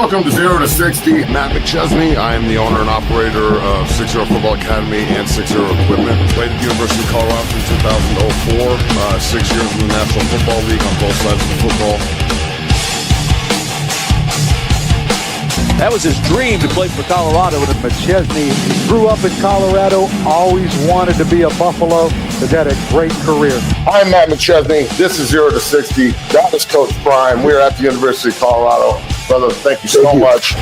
Welcome to 0 to 60. Matt McChesney. I am the owner and operator of 60 Football Academy and 60 Equipment. Played at the University of Colorado from 2004. 6 years in the National Football League on both sides of the football. That was his dream to play for Colorado. McChesney grew up in Colorado, always wanted to be a Buffalo, has had a great career. I'm Matt McChesney. This is 0 to 60. That is Coach Prime. We're at the University of Colorado. Brother, thank you so much.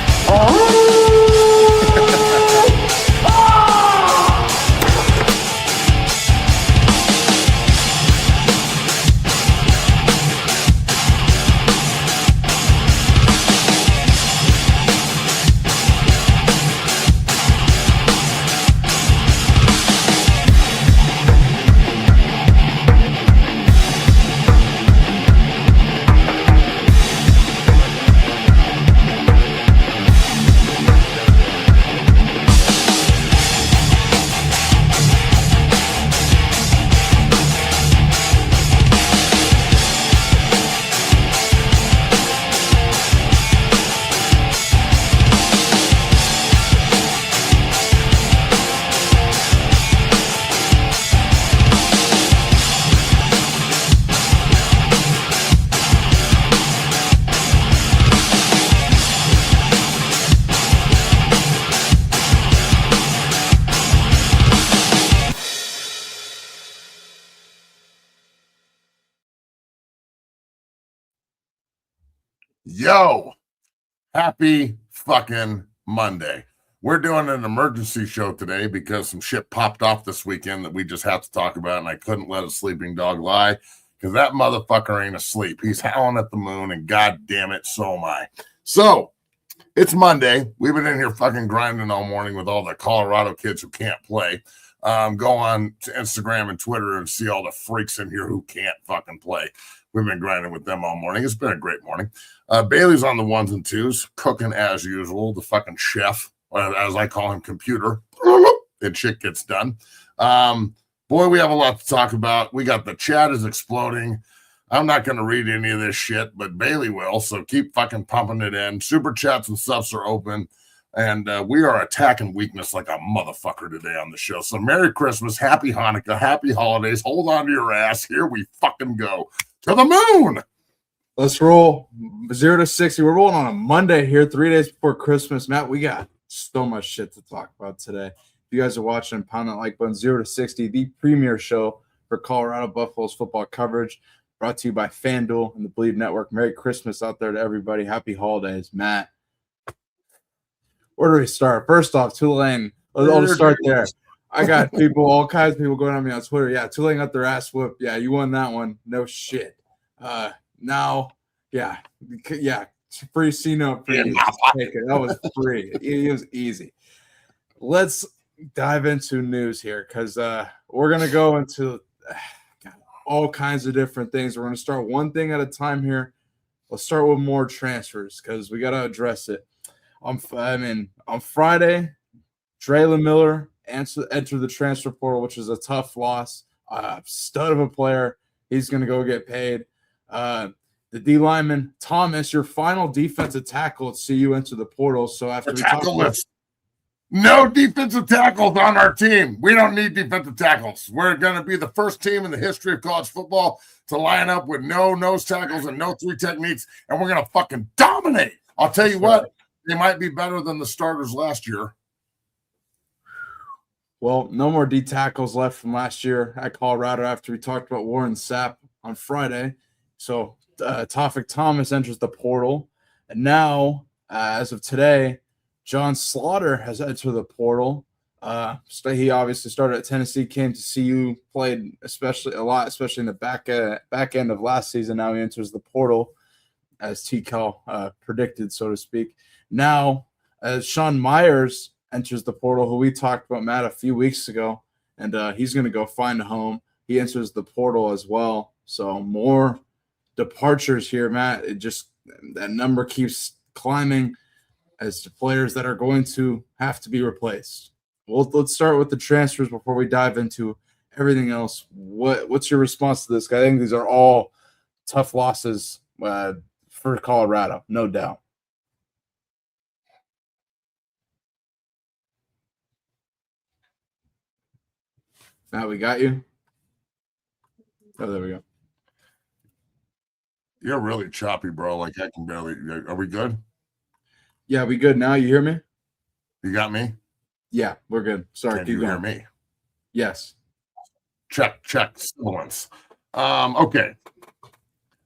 Yo, happy fucking Monday. We're doing an emergency show today because some shit popped off this weekend that we just have to talk about, and I couldn't let a sleeping dog lie because that motherfucker ain't asleep. He's howling at the moon, and god damn it, so am I. So, it's Monday. We've been in here fucking grinding all morning with all the Colorado kids who can't play. Go on to Instagram and Twitter and see all the freaks in here who can't fucking play. We've been grinding with them all morning. It's been a great morning. Bailey's on the ones and twos, cooking as usual. The fucking chef, as I call him, computer. And shit gets done. Boy, we have a lot to talk about. We got the chat is exploding. I'm not going to read any of this shit, but Bailey will. So keep fucking pumping it in. Super chats and subs are open. And we are attacking weakness like a motherfucker today on the show. So Merry Christmas, Happy Hanukkah, Happy Holidays. Hold on to your ass. Here we fucking go. To the moon. Let's roll 0 to 60. We're rolling on a Monday here, 3 days before Christmas. Matt, we got so much shit to talk about today. If you guys are watching, pound that like button. 0 to 60, the premier show for Colorado Buffaloes football coverage, brought to you by FanDuel and the Bleed Network. Merry Christmas out there to everybody. Happy holidays, Matt. Where do we start? First off, Tulane. I'll just start there. I got people, all kinds of people going on me on Twitter. Yeah, Tulane got their ass whooped. Yeah, you won that one. No shit. Now, yeah, free C-note. That was free. It was easy. Let's dive into news here because we're going to go into all kinds of different things. We're going to start one thing at a time here. Let's start with more transfers because we got to address it. On Friday, Draylon Miller entered the transfer portal, which is a tough loss. Stud of a player. He's going to go get paid. The D lineman, Thomas, your final defensive tackle at CU enter the portal. So after we talk about no defensive tackles on our team. We don't need defensive tackles. We're going to be the first team in the history of college football to line up with no nose tackles and no three techniques, and we're going to fucking dominate. I'll tell you what, they might be better than the starters last year. Well, no more D tackles left from last year at Colorado after we talked about Warren Sapp on Friday. So Tawfiq Thomas enters the portal. And now, as of today, John Slaughter has entered the portal. He obviously started at Tennessee, came to CU, played especially in the back end of last season. Now he enters the portal, as T-Cal predicted, so to speak. Now, as Sean Myers enters the portal, who we talked about, Matt, a few weeks ago, and he's going to go find a home. He enters the portal as well. So more departures here, Matt. That number keeps climbing as to players that are going to have to be replaced. Well, let's start with the transfers before we dive into everything else. What's your response to this? I think these are all tough losses for Colorado, no doubt. Matt, we got you. Oh, there we go. You're really choppy, bro. Like I can barely. Are we good? Yeah, we good now. You hear me? You got me? Yeah, we're good. Sorry, Can keep you going. hear me? Yes. Check. Silence. Okay.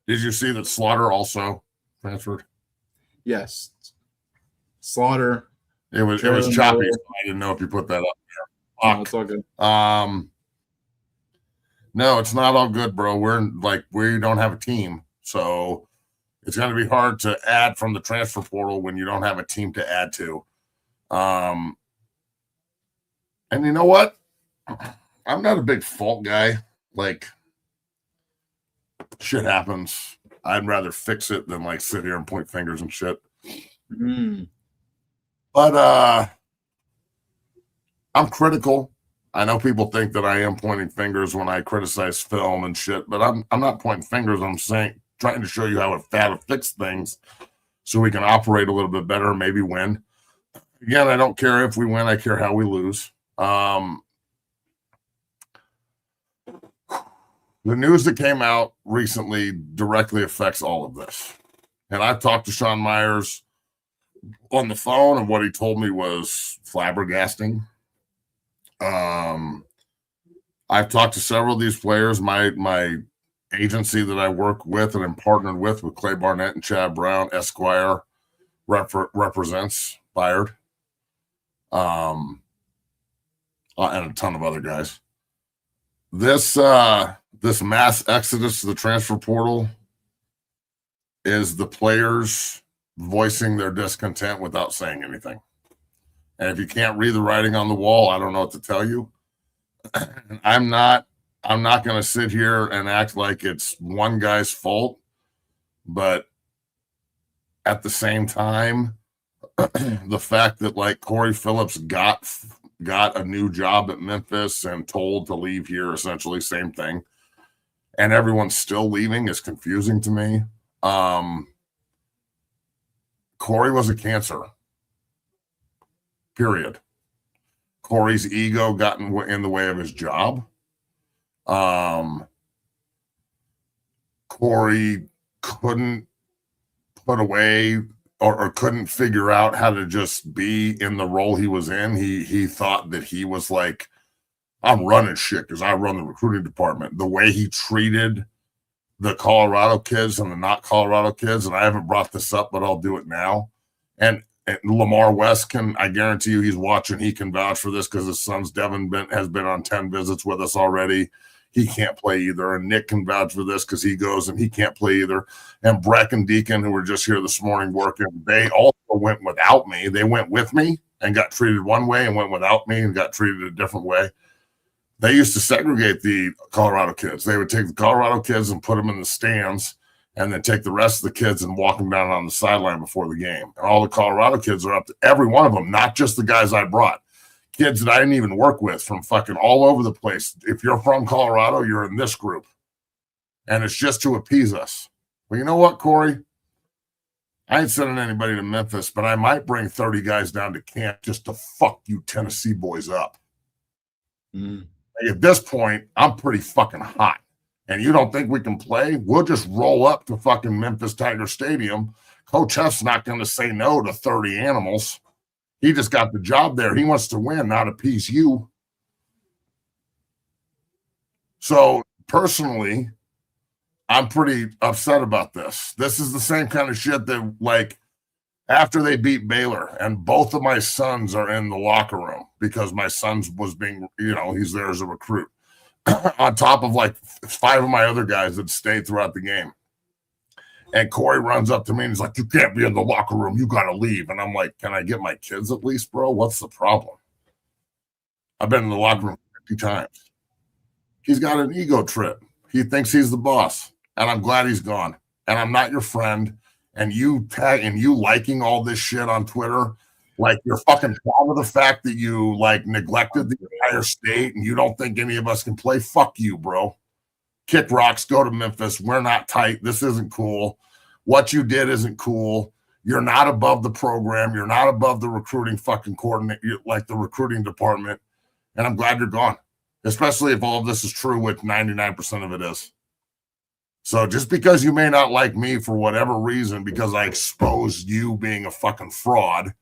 Did you see that Slaughter also transferred? Yes. Slaughter. It was Jalen choppy. Miller. So I didn't know if you put that up No, there. it's all good. No, it's not all good, bro. We don't have a team, so it's going to be hard to add from the transfer portal when you don't have a team to add to. And you know what? I'm not a big fault guy. Like, shit happens. I'd rather fix it than like sit here and point fingers and shit. But I'm critical. I know people think that I am pointing fingers when I criticize film and shit, but I'm not pointing fingers. I'm trying to show you how to fix things so we can operate a little bit better, maybe win. Again, I don't care if we win. I care how we lose. The news that came out recently directly affects all of this. And I talked to Sean Myers on the phone, and what he told me was flabbergasting. I've talked to several of these players. My agency that I work with and I'm partnered with Clay Barnett and Chad Brown, Esquire, represents Bayard, and a ton of other guys. This mass exodus to the transfer portal is the players voicing their discontent without saying anything. And if you can't read the writing on the wall, I don't know what to tell you. I'm not going to sit here and act like it's one guy's fault, but at the same time, the fact that like Corey Phillips got a new job at Memphis and told to leave here, essentially same thing, and everyone's still leaving is confusing to me. Corey was a cancer. Period. Corey's ego got in the way of his job. Corey couldn't put away or couldn't figure out how to just be in the role he was in. He thought that he was like, I'm running shit because I run the recruiting department. The way he treated the Colorado kids and the not Colorado kids, and I haven't brought this up, but I'll do it now. And Lamar West I guarantee you he's watching. He can vouch for this because his son's Devin has been on 10 visits with us already. He can't play either. And Nick can vouch for this because he goes and he can't play either. And Breck and Deacon, who were just here this morning working, they also went without me. They went with me and got treated one way and went without me and got treated a different way. They used to segregate the Colorado kids. They would take the Colorado kids and put them in the stands and then take the rest of the kids and walk them down on the sideline before the game. And all the Colorado kids are up to every one of them, not just the guys I brought. Kids that I didn't even work with from fucking all over the place. If you're from Colorado, you're in this group. And it's just to appease us. Well, you know what, Corey? I ain't sending anybody to Memphis, but I might bring 30 guys down to camp just to fuck you Tennessee boys up. At this point, I'm pretty fucking hot. And you don't think we can play? We'll just roll up to fucking Memphis Tiger Stadium. Coach Huff's not going to say no to 30 animals. He just got the job there. He wants to win, not appease you. So personally, I'm pretty upset about this. This is the same kind of shit that, like, after they beat Baylor, and both of my sons are in the locker room because my son was being, he's there as a recruit. On top of like 5 of my other guys that stayed throughout the game. And Corey runs up to me and he's like, you can't be in the locker room. You got to leave. And I'm like, can I get my kids at least, bro? What's the problem? I've been in the locker room 50 times. He's got an ego trip. He thinks he's the boss. And I'm glad he's gone. And I'm not your friend. And you liking all this shit on Twitter, like you're fucking proud of the fact that you like neglected the entire state and you don't think any of us can play. Fuck you, bro. Kick rocks, go to Memphis. We're not tight. This isn't cool. What you did isn't cool. You're not above the program. You're not above the recruiting fucking coordinate, like the recruiting department. And I'm glad you're gone. especially if all of this is true, which 99% of it is. So just because you may not like me for whatever reason, because I exposed you being a fucking fraud,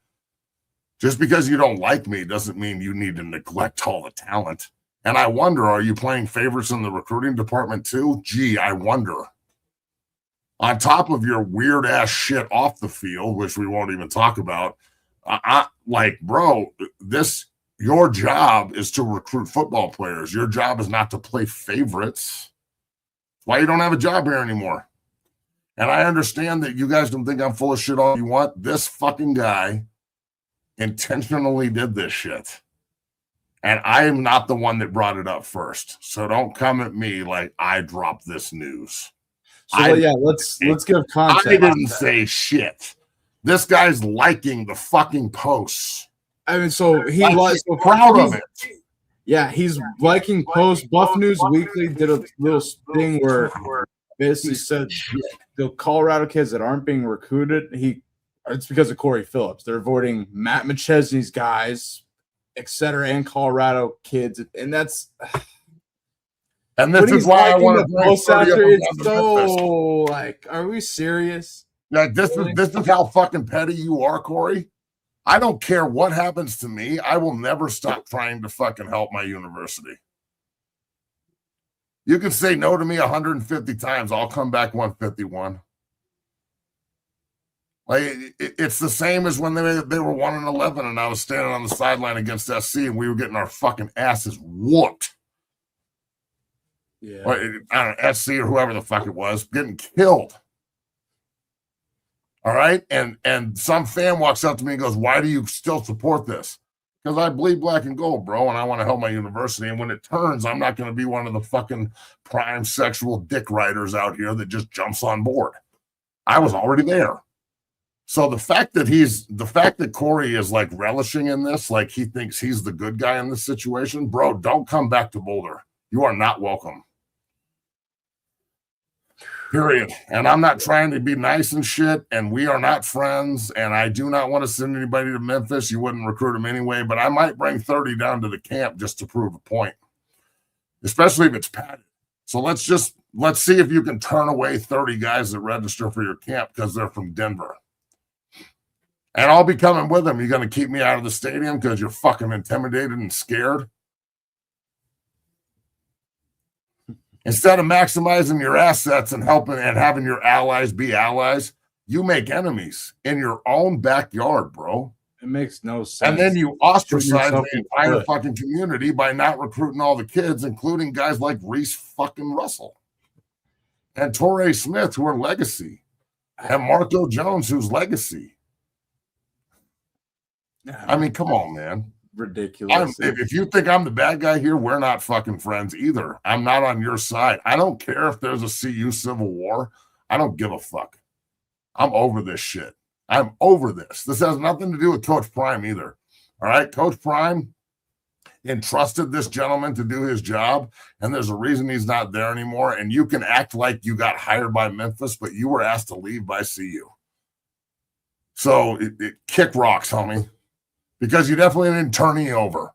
just because you don't like me doesn't mean you need to neglect all the talent. And I wonder, are you playing favorites in the recruiting department too? Gee, I wonder. On top of your weird ass shit off the field, which we won't even talk about, bro, your job is to recruit football players. Your job is not to play favorites. Why you don't have a job here anymore? And I understand that you guys don't think I'm full of shit all you want. This fucking guy intentionally did this shit. And I am not the one that brought it up first. So don't come at me like I dropped this news. So let's give context. I didn't say shit. This guy's liking the fucking posts. I mean, so he likes proud of it. Yeah, he's liking posts. Buff News Weekly did a little thing where basically said the Colorado kids that aren't being recruited, it's because of Corey Phillips. They're avoiding Matt McChesney's guys, etc., and Colorado kids, and that's. And this is why I want to post after. It's so like, are we serious? Like this is how fucking petty you are, Corey. I don't care what happens to me. I will never stop trying to fucking help my university. You can say no to me 150 times. I'll come back 151. Like it's the same as when they were 1-11 and I was standing on the sideline against SC and we were getting our fucking asses whooped. Yeah, or, I don't know, SC or whoever the fuck it was, getting killed. All right, and some fan walks up to me and goes, "Why do you still support this?" Because I bleed black and gold, bro, and I want to help my university. And when it turns, I'm not going to be one of the fucking prime sexual dick riders out here that just jumps on board. I was already there. So the fact that Corey is like relishing in this, like he thinks he's the good guy in this situation, bro, don't come back to Boulder. You are not welcome. Period. And I'm not trying to be nice and shit, and we are not friends, and I do not want to send anybody to Memphis. You wouldn't recruit them anyway, but I might bring 30 down to the camp just to prove a point, especially if it's padded. So let's see if you can turn away 30 guys that register for your camp because they're from Denver. And I'll be coming with them. You're going to keep me out of the stadium because you're fucking intimidated and scared? Instead of maximizing your assets and helping and having your allies be allies, you make enemies in your own backyard, bro. It makes no sense. And then you ostracize the entire fucking community by not recruiting all the kids, including guys like Reese fucking Russell and Torrey Smith, who are legacy, and Marco Jones, who's legacy. I mean, come on, man. Ridiculous. If you think I'm the bad guy here, we're not fucking friends either. I'm not on your side. I don't care if there's a CU civil war. I don't give a fuck. I'm over this shit. I'm over this. This has nothing to do with Coach Prime either. All right? Coach Prime entrusted this gentleman to do his job, and there's a reason he's not there anymore. And you can act like you got hired by Memphis, but you were asked to leave by CU. So kick rocks, homie. Because you definitely didn't turn me over.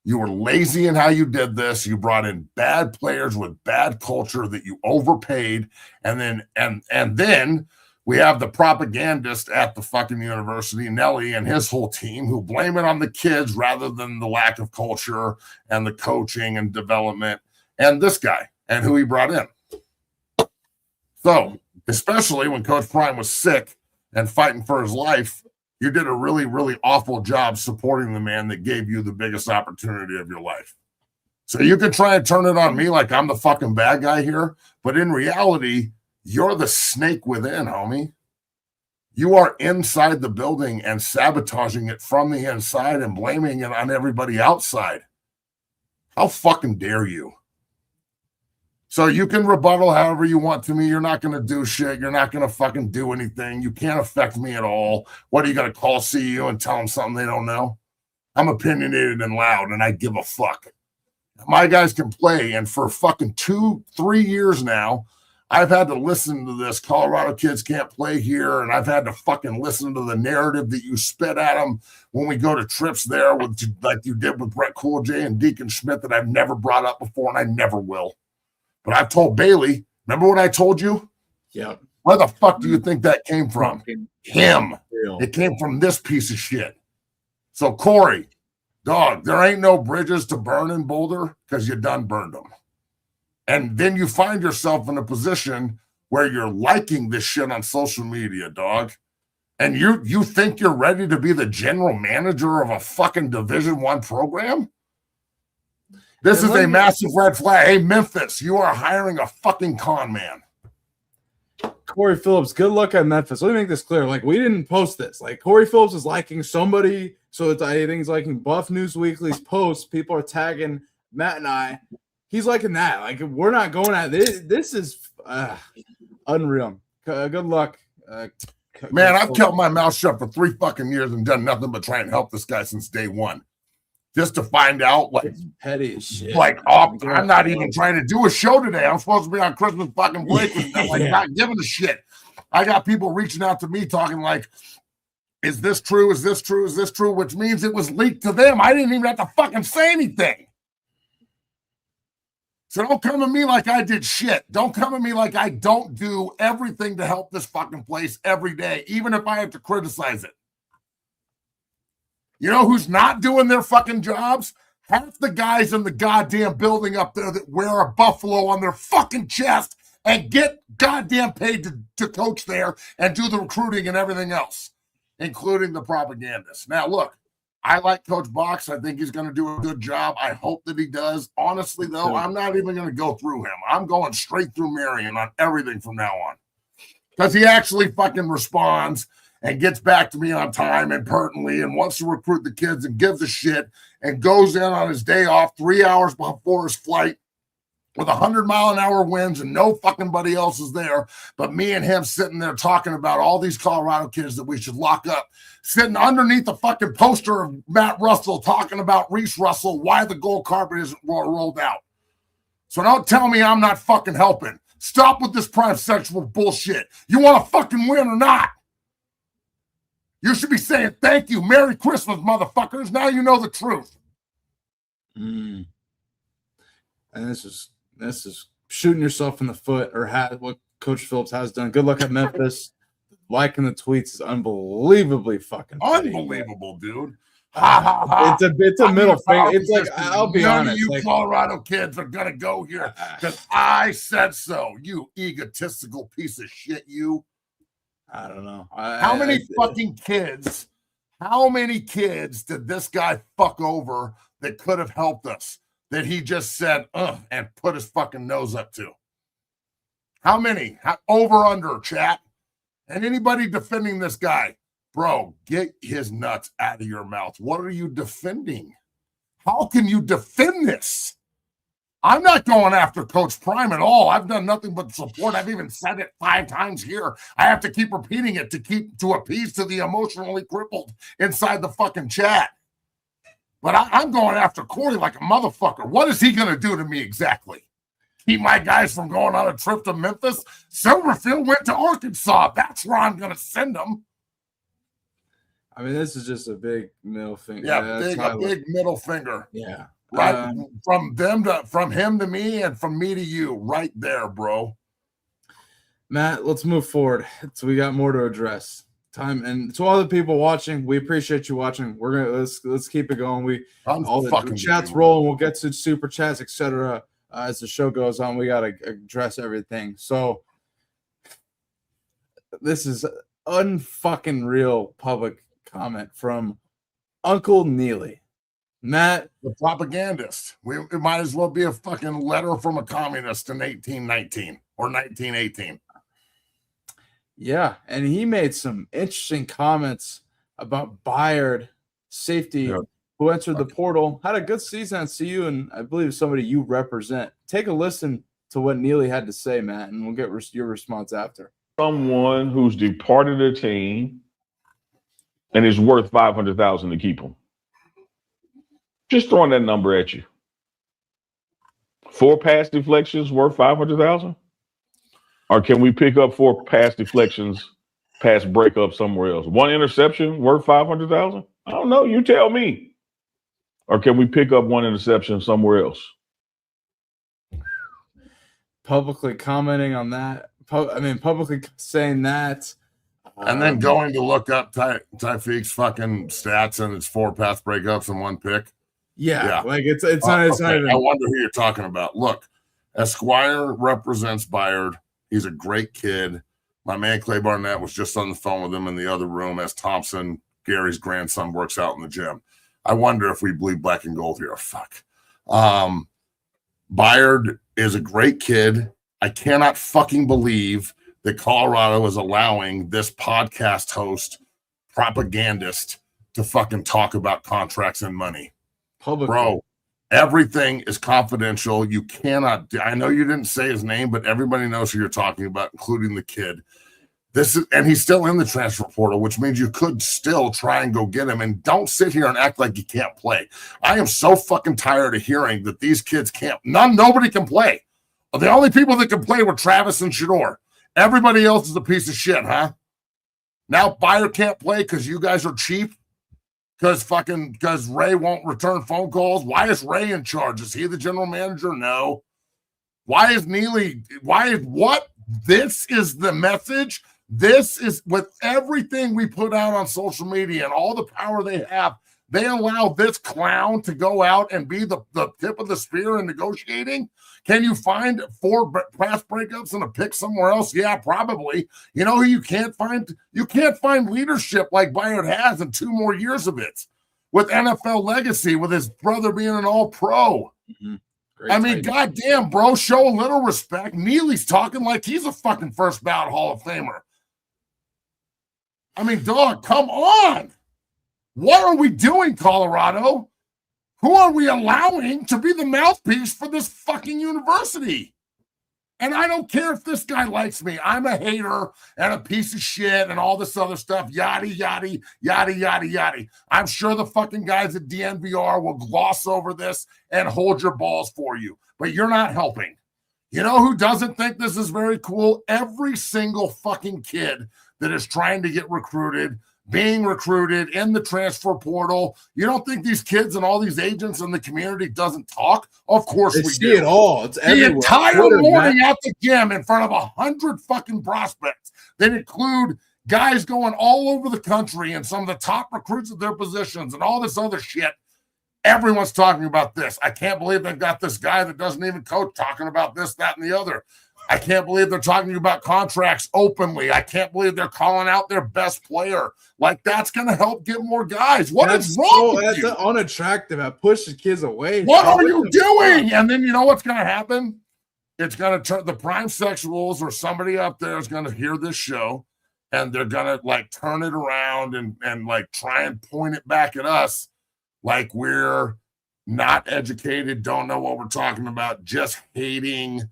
You were lazy in how you did this. You brought in bad players with bad culture that you overpaid. And then we have the propagandist at the fucking university, Nelly, and his whole team who blame it on the kids rather than the lack of culture and the coaching and development and this guy and who he brought in. So, especially when Coach Prime was sick and fighting for his life, you did a really, really awful job supporting the man that gave you the biggest opportunity of your life. So you can try and turn it on me like I'm the fucking bad guy here, but in reality, you're the snake within, homie. You are inside the building and sabotaging it from the inside and blaming it on everybody outside. How fucking dare you? So you can rebuttal however you want to me. You're not going to do shit. You're not going to fucking do anything. You can't affect me at all. What are you going to call CU and tell them something they don't know? I'm opinionated and loud, and I give a fuck. My guys can play, and for fucking 2-3 years now, I've had to listen to this Colorado kids can't play here, and I've had to fucking listen to the narrative that you spit at them when we go to trips there, with like you did with Brett Cool J and Deacon Schmidt, that I've never brought up before, and I never will. But I've told Bailey, remember what I told you? Yep. Where the fuck do you think that came from? Him. It came from this piece of shit. So, Corey, dog, there ain't no bridges to burn in Boulder because you done burned them. And then you find yourself in a position where you're liking this shit on social media, dog. And you think you're ready to be the general manager of a fucking Division I program? This is a massive red flag. Hey, Memphis, you are hiring a fucking con man. Corey Phillips, good luck at Memphis. Let me make this clear. Like, we didn't post this. Like, Corey Phillips is liking somebody. So I think he's liking Buff News Weekly's posts. People are tagging Matt and I. He's liking that. Like, we're not going at this. This is unreal. Good luck. Man, I've kept my mouth shut for 3 fucking years and done nothing but try and help this guy since day one. Just to find out, like, it's petty as shit. Like, oh, I'm not even trying to do a show today. I'm supposed to be on Christmas fucking break and not giving a shit. I got people reaching out to me talking like, is this true? Is this true? Is this true? Which means it was leaked to them. I didn't even have to fucking say anything. So don't come at me like I did shit. Don't come at me like I don't do everything to help this fucking place every day, even if I have to criticize it. You know who's not doing their fucking jobs? Half the guys in the goddamn building up there that wear a buffalo on their fucking chest and get goddamn paid to coach there and do the recruiting and everything else, including the propagandists. Now, look, I like Coach Box. I think he's going to do a good job. I hope that he does. Honestly, though, I'm not even going to go through him. I'm going straight through Marion on everything from now on, because he actually fucking responds and gets back to me on time and pertinently and wants to recruit the kids and gives a shit and goes in on his day off 3 hours before his flight with 100-mile-an-hour winds and no fucking buddy else is there but me and him sitting there talking about all these Colorado kids that we should lock up, sitting underneath the fucking poster of Matt Russell talking about Reese Russell, why the gold carpet isn't rolled out. So don't tell me I'm not fucking helping. Stop with this prime sexual bullshit. You want to fucking win or not? You should be saying thank you, Merry Christmas, motherfuckers. Now you know the truth. And this is shooting yourself in the foot, or what Coach Phillips has done. Good luck at Memphis. Liking the tweets is unbelievably fucking petty. Unbelievable, dude. Ha, ha, ha. It's a middle finger. It's like, I'll be none honest. Of you Colorado kids are gonna go here because I said so. You egotistical piece of shit. You. I don't know. How many kids did this guy fuck over that could have helped us, that he just said, and put his fucking nose up to? How many? Over, under, chat? And anybody defending this guy, bro, get his nuts out of your mouth. What are you defending? How can you defend this? I'm not going after Coach Prime at all. I've done nothing but support. I've even said it 5 times here. I have to keep repeating it to appease to the emotionally crippled inside the fucking chat. But I'm going after Corey like a motherfucker. What is he going to do to me exactly? Keep my guys from going on a trip to Memphis? Silverfield went to Arkansas. That's where I'm going to send them. I mean, this is just a big middle finger. Yeah, big middle finger. Yeah. Right, from him to me and from me to you, right there, bro. Matt, let's move forward. So we got more to address. Time, and to all the people watching, we appreciate you watching. We're gonna let's keep it going. All the chats rolling. We'll get to super chats, etc. As the show goes on. We gotta address everything. So this is unfucking real public comment from Uncle Neely. Matt, the propagandist. It might as well be a fucking letter from a communist in 1819 or 1918. Yeah, and he made some interesting comments about Bayard, safety, who entered the portal, had a good season at CU, and I believe somebody you represent. Take a listen to what Neely had to say, Matt, and we'll get your response after. Someone who's departed a team and is worth $500,000 to keep him. Just throwing that number at you. 4 pass deflections worth $500,000. Or can we pick up 4 pass deflections, pass breakup somewhere else? 1 interception worth $500,000? I don't know. You tell me. Or can we pick up 1 interception somewhere else? Publicly commenting on that. Publicly saying that. And then going to look up Tyreek's fucking stats, and it's 4 pass breakups and 1 pick. Yeah. Like it's not even. I wonder who you're talking about. Look, Esquire represents Byard. He's a great kid. My man Clay Barnett was just on the phone with him in the other room as Thompson, Gary's grandson, works out in the gym. I wonder if we bleed black and gold here. Fuck. Byard is a great kid. I cannot fucking believe that Colorado is allowing this podcast host, propagandist, to fucking talk about contracts and money. Publicly. Bro, everything is confidential. You cannot. I know you didn't say his name, but everybody knows who you're talking about, including the kid. And he's still in the transfer portal, which means you could still try and go get him. And don't sit here and act like you can't play. I am so fucking tired of hearing that these kids can't. Nobody can play. The only people that can play were Travis and Shador. Everybody else is a piece of shit, huh? Now Byard can't play because you guys are cheap. Because Ray won't return phone calls. Why is Ray in charge? Is he the general manager? No. Why is Neely? What? This is the message. This is with everything we put out on social media and all the power they have. They allow this clown to go out and be the tip of the spear in negotiating. Can you find 4 pass breakups and a pick somewhere else? Yeah, probably. You know who you can't find? You can't find leadership like Byard has in 2 more years of it. With NFL legacy, with his brother being an all-pro. Mm-hmm. I mean, goddamn, bro, show a little respect. Neely's talking like he's a fucking first ballot Hall of Famer. I mean, dog, come on. What are we doing, Colorado? Who are we allowing to be the mouthpiece for this fucking university? And I don't care if this guy likes me. I'm a hater and a piece of shit and all this other stuff. Yada, yada, yada, yada, yada. I'm sure the fucking guys at DNVR will gloss over this and hold your balls for you. But you're not helping. You know who doesn't think this is very cool? Every single fucking kid that is trying to get recruited, being recruited in the transfer portal. You don't think these kids and all these agents in the community doesn't talk? Of course They we see do. it all. It's The everywhere. entire Twitter, morning Matt. at the gym in front of 100 fucking prospects that include guys going all over the country and some of the top recruits at their positions and all this other shit. Everyone's talking about this. I can't believe they've got this guy that doesn't even coach talking about this, that, and the other. I can't believe they're talking about contracts openly. I can't believe they're calling out their best player. Like, that's going to help get more guys. What is wrong with you? That's unattractive. That pushes kids away. What are you doing? And then you know what's going to happen? It's going to turn the prime sexuals or somebody up there is going to hear this show and they're going to like turn it around and like try and point it back at us like we're not educated, don't know what we're talking about, just hating,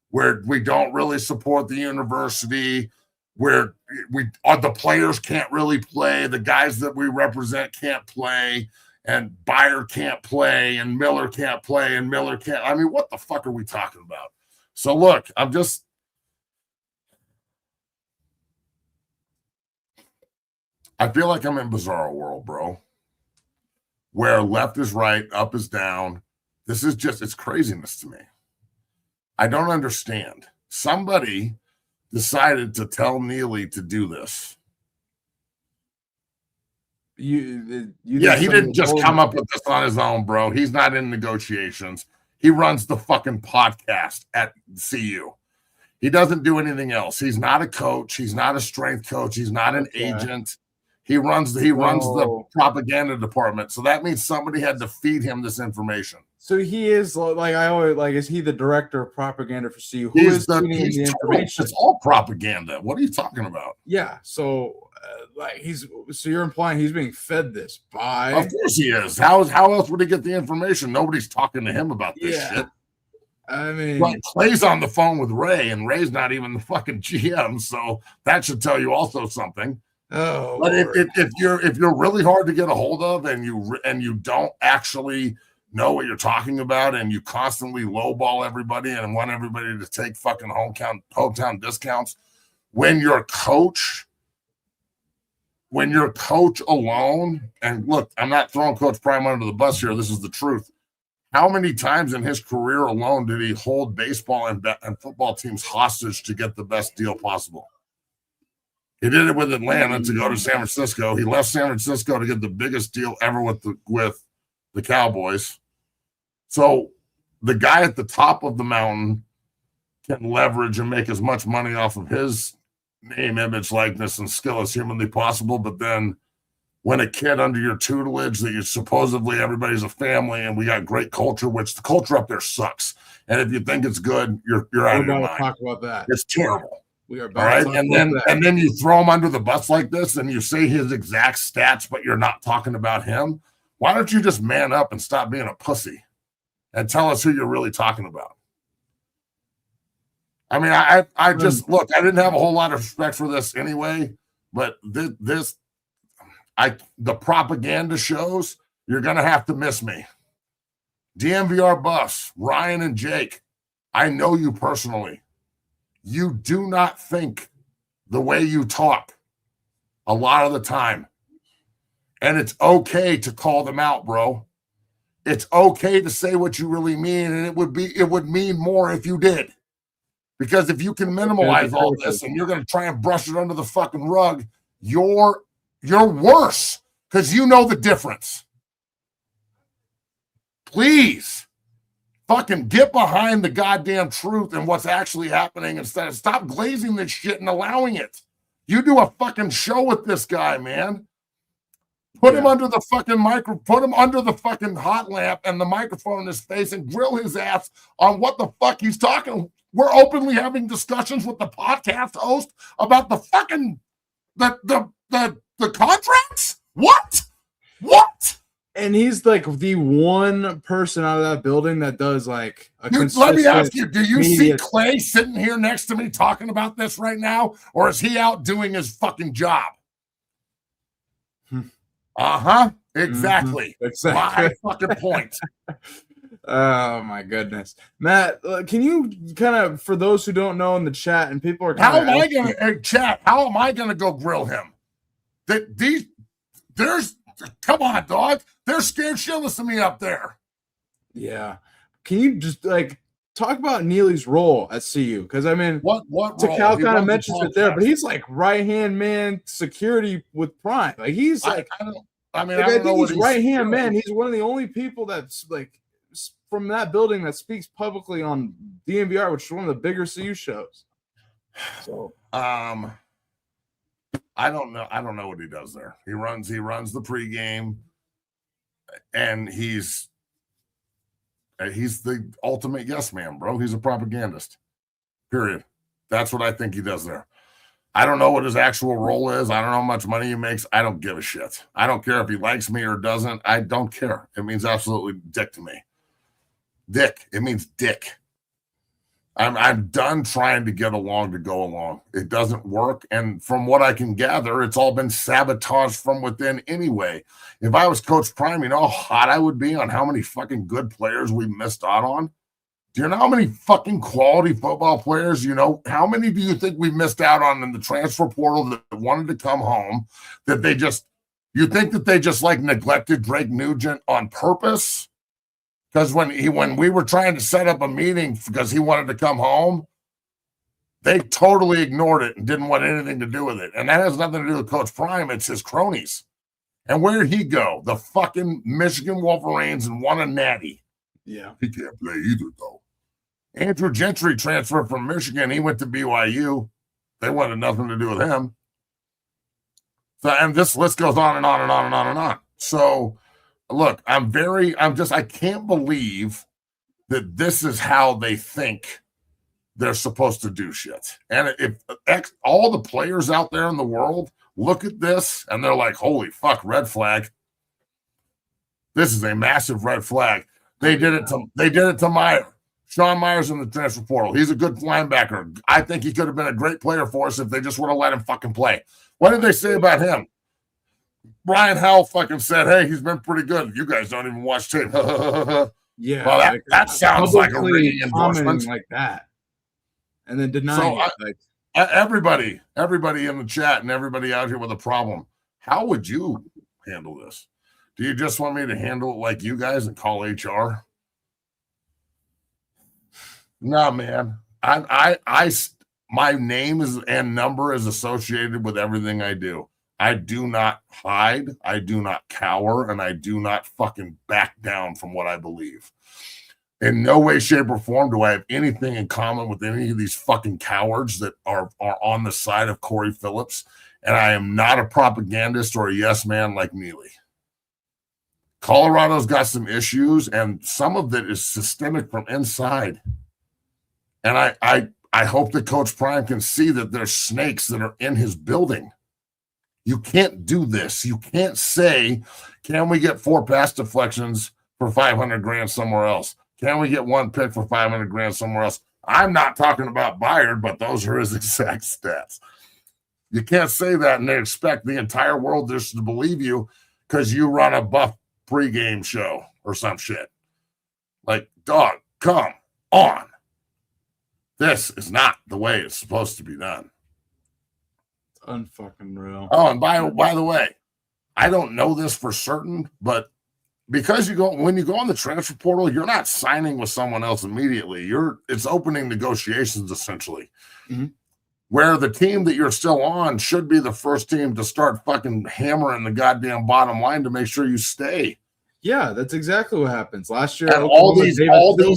where we don't really support the university, where the players can't really play, the guys that we represent can't play, and Byard can't play, and Miller can't play, and Miller can't. I mean, what the fuck are we talking about? So look, I feel like I'm in Bizarro world, bro, where left is right, up is down. This is just, it's craziness to me. I don't understand. Somebody decided to tell Neely to do this. He didn't just come up with this on his own, bro. He's not in negotiations. He runs the fucking podcast at CU. He doesn't do anything else. He's not a coach. He's not a strength coach. He's not an agent. He runs the propaganda department. So that means somebody had to feed him this information. So he is is he the director of propaganda for CU? He's feeding him the information? It's all propaganda. What are you talking about? Yeah. So you're implying he's being fed this by? Of course he is. How else would he get the information? Nobody's talking to him about this shit. I mean, like Clay's on the phone with Ray, and Ray's not even the fucking GM, so that should tell you also something. Oh, but if you're really hard to get a hold of, and you don't actually know what you're talking about and you constantly lowball everybody and want everybody to take fucking hometown discounts, when your coach alone, and look, I'm not throwing Coach Prime under the bus here, this is the truth. How many times in his career alone did he hold baseball and football teams hostage to get the best deal possible? He did it with Atlanta to go to San Francisco. He left San Francisco to get the biggest deal ever with the Cowboys. So the guy at the top of the mountain can leverage and make as much money off of his name, image, likeness, and skill as humanly possible. But then when a kid under your tutelage that you supposedly everybody's a family and we got great culture, which the culture up there sucks. And if you think it's good, you're out of your mind. Talk about that. It's terrible. We are all right. And then you throw him under the bus like this and you say his exact stats, but you're not talking about him. Why don't you just man up and stop being a pussy and tell us who you're really talking about? I mean, I just look, I didn't have a whole lot of respect for this anyway, but the propaganda shows, you're going to have to miss me. DMVR buffs, Ryan and Jake, I know you personally. You do not think the way you talk a lot of the time. And it's okay to call them out, bro. It's okay to say what you really mean. And it would mean more if you did. Because if you can minimize all this and you're going to try and brush it under the fucking rug, you're worse because you know the difference. Please fucking get behind the goddamn truth and what's actually happening instead of stop glazing this shit and allowing it. You do a fucking show with this guy, man. Put him under the fucking put him under the fucking hot lamp and the microphone in his face and grill his ass on what the fuck he's talking. We're openly having discussions with the podcast host about the fucking the contracts. What? And he's like the one person out of that building that does like a Dude, let me ask you, do you see Clay sitting here next to me talking about this right now? Or is he out doing his fucking job? Exactly. Exactly. My fucking point. Oh my goodness, Matt, can you kind of, for those who don't know in the chat and people are how am I gonna go grill him? Come on, dog. They're scared shitless of me up there. Yeah. Can you just like talk about Neely's role at CU? Because I mean, what Cal kind of mentions it there, but he's like right hand man security with Prime. Like he's like, I think he's right hand man. He's one of the only people that's like from that building that speaks publicly on DMVR, which is one of the bigger CU shows. So I don't know what he does there. He runs the pregame, and he's the ultimate yes man, bro. He's a propagandist. Period. That's what I think he does there. I don't know what his actual role is. I don't know how much money he makes. I don't give a shit. I don't care if he likes me or doesn't. I don't care. It means absolutely dick to me. Dick. It means dick. I'm done trying to get along to go along. It doesn't work. And from what I can gather, it's all been sabotaged from within anyway. If I was Coach Prime, you know how hot I would be on how many fucking good players we missed out on? Do you know how many fucking quality football players, how many do you think we missed out on in the transfer portal that wanted to come home, you think that they just like neglected Drake Nugent on purpose? Because when we were trying to set up a meeting because he wanted to come home, they totally ignored it and didn't want anything to do with it. And that has nothing to do with Coach Prime. It's his cronies. And where did he go? The fucking Michigan Wolverines and won a natty. Yeah. He can't play either, though. Andrew Gentry transferred from Michigan. He went to BYU. They wanted nothing to do with him. So, and this list goes on and on and on and on and on. So, look, I can't believe that this is how they think they're supposed to do shit. And if all the players out there in the world look at this and they're like, holy fuck, red flag. This is a massive red flag. They did it to Meyer. Sean Meyer's in the transfer portal. He's a good linebacker. I think he could have been a great player for us if they just would have let him fucking play. What did they say about him? Brian Howell fucking said, hey, he's been pretty good. You guys don't even watch tape. Yeah, well, that sounds like a publicly ringing endorsement. commenting like that, and then denying it. Like everybody in the chat and everybody out here with a problem, how would you handle this? Do you just want me to handle it like you guys and call HR? No, man. My name is and number is associated with everything I do. I do not hide, I do not cower, and I do not fucking back down from what I believe. In no way, shape, or form do I have anything in common with any of these fucking cowards that are on the side of Corey Phillips, and I am not a propagandist or a yes man like Mealy. Colorado's got some issues, and some of it is systemic from inside. And I hope that Coach Prime can see that there's snakes that are in his building. You can't do this. You can't say, can we get 4 pass deflections for $500,000 somewhere else? Can we get 1 pick for $500,000 somewhere else? I'm not talking about Byard, but those are his exact stats. You can't say that and they expect the entire world just to believe you because you run a Buff pregame show or some shit. Like, dog, come on. This is not the way it's supposed to be done. unfucking real. Oh, and by the way, I don't know this for certain, but because when you go on the transfer portal, you're not signing with someone else immediately. It's opening negotiations essentially. Mm-hmm. Where the team that you're still on should be the first team to start fucking hammering the goddamn bottom line to make sure you stay. Yeah, that's exactly what happens. Last year, and all these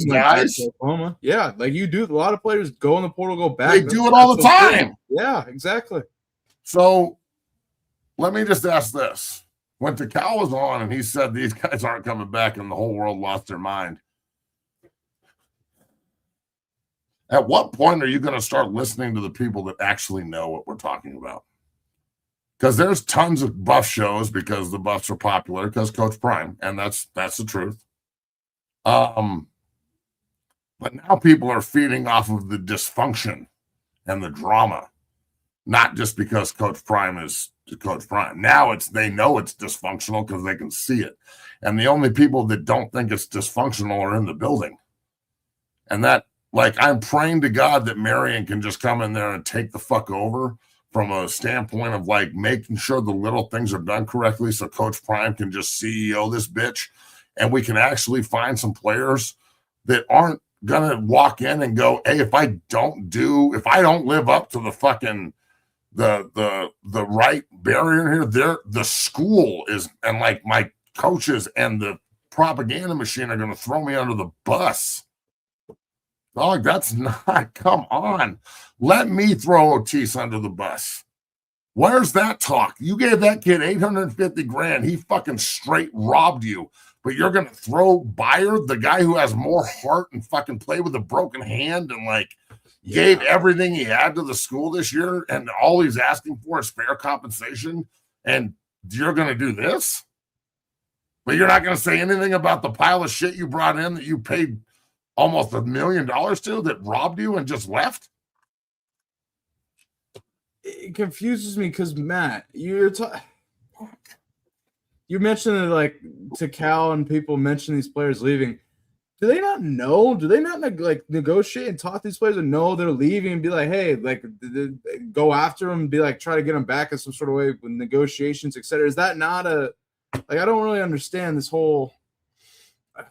guys, Oklahoma. Yeah, like you do. A lot of players go in the portal, go back. They do it all the time. Yeah, exactly. So let me just ask this. When Takal was on and he said these guys aren't coming back and the whole world lost their mind, at what point are you going to start listening to the people that actually know what we're talking about? Because there's tons of Buff shows because the Buffs are popular because Coach Prime, and that's the truth. But now people are feeding off of the dysfunction and the drama, not just because Coach Prime is Coach Prime. Now they know it's dysfunctional because they can see it. And the only people that don't think it's dysfunctional are in the building. And that, like, I'm praying to God that Marion can just come in there and take the fuck over from a standpoint of, like, making sure the little things are done correctly so Coach Prime can just CEO this bitch. And we can actually find some players that aren't going to walk in and go, hey, if I don't live up to the fucking the right barrier here, the school is, and like my coaches and the propaganda machine are going to throw me under the bus. Dog, that's not, come on. Let me throw Otis under the bus. Where's that talk? You gave that kid $850,000. He fucking straight robbed you. But you're going to throw Byard, the guy who has more heart and fucking played with a broken hand and like gave everything he had to the school this year, and all he's asking for is fair compensation, and you're going to do this? But you're not going to say anything about the pile of shit you brought in that you paid almost $1 million to that robbed you and just left? It confuses me because, Matt, you mentioned it, like, to Cal and people mention these players leaving. Do they not know? Do they not like negotiate and talk to these players and know they're leaving and be like, hey, like go after them and be like, try to get them back in some sort of way with negotiations, etc.? Is that not I don't really understand this whole, I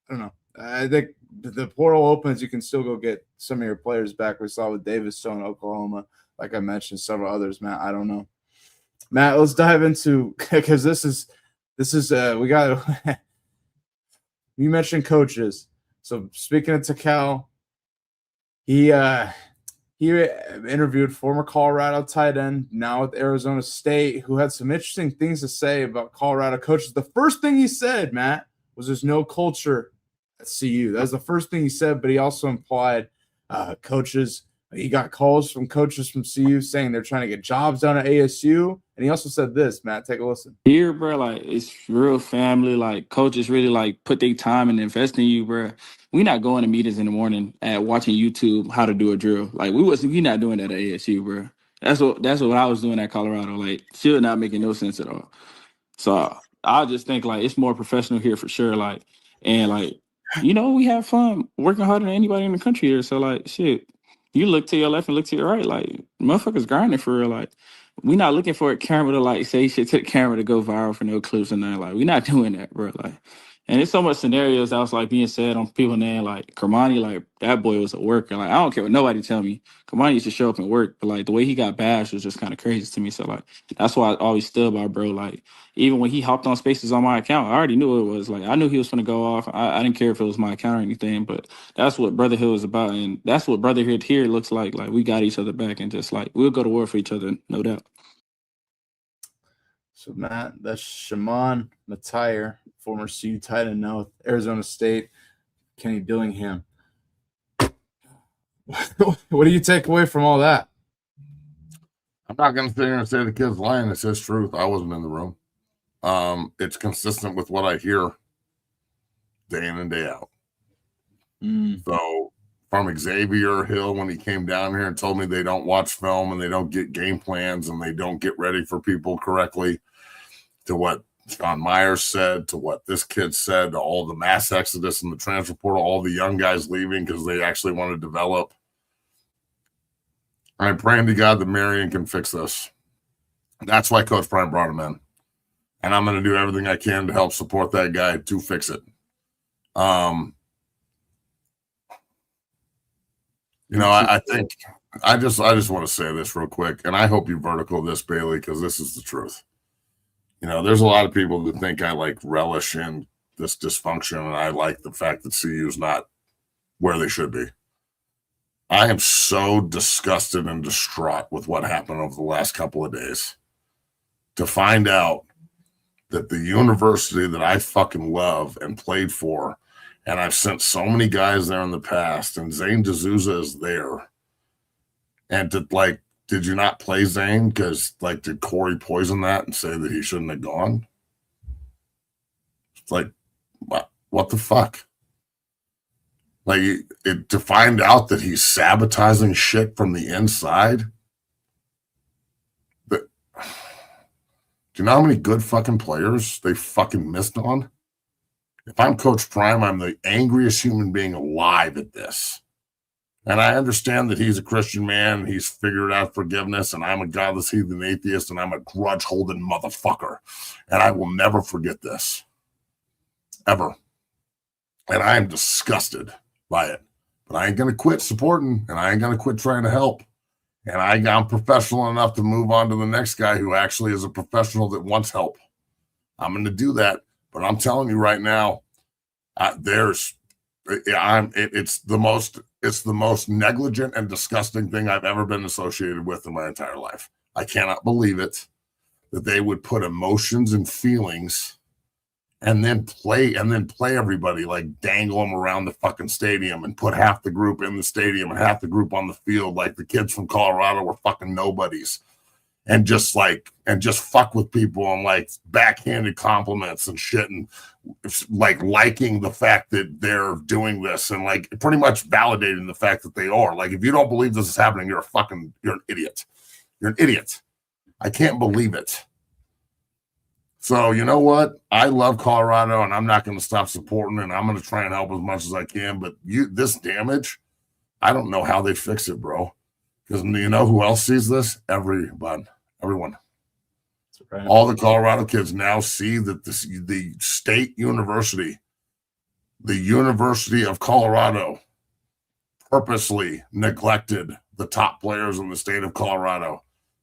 don't know. I think the portal opens, you can still go get some of your players back. We saw with Davis Stone, Oklahoma, like I mentioned, several others, Matt. I don't know. Matt, let's dive into, because this is we got you mentioned coaches. So speaking of Takal, he interviewed former Colorado tight end, now with Arizona State, who had some interesting things to say about Colorado coaches. The first thing he said, Matt, was there's no culture at CU. That was the first thing he said, but he also implied coaches. He got calls from coaches from CU saying they're trying to get jobs done at ASU. And he also said this, Matt, take a listen. Here, bro, like, it's real family. Like, coaches really, like, put their time and invest in you, bro. We not going to meetings in the morning at watching YouTube how to do a drill. Like, we not doing that at ASU, bro. That's what I was doing at Colorado. Like, still not making no sense at all. So I just think like it's more professional here for sure. Like, and like, we have fun working harder than anybody in the country here. So like, shit, you look to your left and look to your right, like motherfuckers grinding for real. Like, we not looking for a camera to like say shit to the camera to go viral for no clips and nothing. Like, we not doing that, bro. Like, and it's so much scenarios that was like being said on people name like Kermani, like that boy was a worker. Like, I don't care what nobody tell me. Kermani used to show up and work, but like the way he got bashed was just kind of crazy to me. So like, that's why I always stood by, bro. Like, even when he hopped on spaces on my account, I already knew what it was. Like, I knew he was going to go off. I didn't care if it was my account or anything, but that's what brotherhood is about. And that's what brotherhood here looks like. Like, we got each other back and just like, we'll go to war for each other, no doubt. So, Matt, that's Shimon Matire, former CU tight end, now with Arizona State, Kenny Dillingham. What do you take away from all that? I'm not going to sit here and say the kid's lying. It's his truth. I wasn't in the room. It's consistent with what I hear day in and day out. So from Xavier Hill, when he came down here and told me they don't watch film and they don't get game plans and they don't get ready for people correctly, to what John Myers said, to what this kid said, to all the mass exodus in the transfer portal, all the young guys leaving because they actually want to develop. I'm praying to God that Marion can fix this. That's why Coach Prime brought him in. And I'm going to do everything I can to help support that guy to fix it. I think I just want to say this real quick, and I hope you vertical this, Bailey, because this is the truth. There's a lot of people that think I like relish in this dysfunction, and I like the fact that CU is not where they should be. I am so disgusted and distraught with what happened over the last couple of days. To find out that the university that I fucking love and played for, and I've sent so many guys there in the past, and Zane D'Souza is there. And did you not play Zane? Because did Corey poison that and say that he shouldn't have gone? It's like, what the fuck? To find out that he's sabotaging shit from the inside. Do you know how many good fucking players they fucking missed on? If I'm Coach Prime, I'm the angriest human being alive at this. And I understand that he's a Christian man, and he's figured out forgiveness, and I'm a godless heathen atheist, and I'm a grudge-holding motherfucker. And I will never forget this. Ever. And I am disgusted by it. But I ain't going to quit supporting, and I ain't going to quit trying to help. And I'm professional enough to move on to the next guy who actually is a professional that wants help. I'm going to do that. But I'm telling you right now, it's the most negligent and disgusting thing I've ever been associated with in my entire life. I cannot believe it that they would put emotions and feelings and then play everybody, like dangle them around the fucking stadium and put half the group in the stadium and half the group on the field like the kids from Colorado were fucking nobodies. And just fuck with people and backhanded compliments and shit and liking the fact that they're doing this and pretty much validating the fact that they are. If you don't believe this is happening, you're an idiot. You're an idiot. I can't believe it. So you know what? I love Colorado and I'm not going to stop supporting and I'm going to try and help as much as I can. But this damage, I don't know how they fix it, bro. Because you know who else sees this? Everyone. Right. All the Colorado kids now see that the state university, the University of Colorado, purposely neglected the top players in the state of Colorado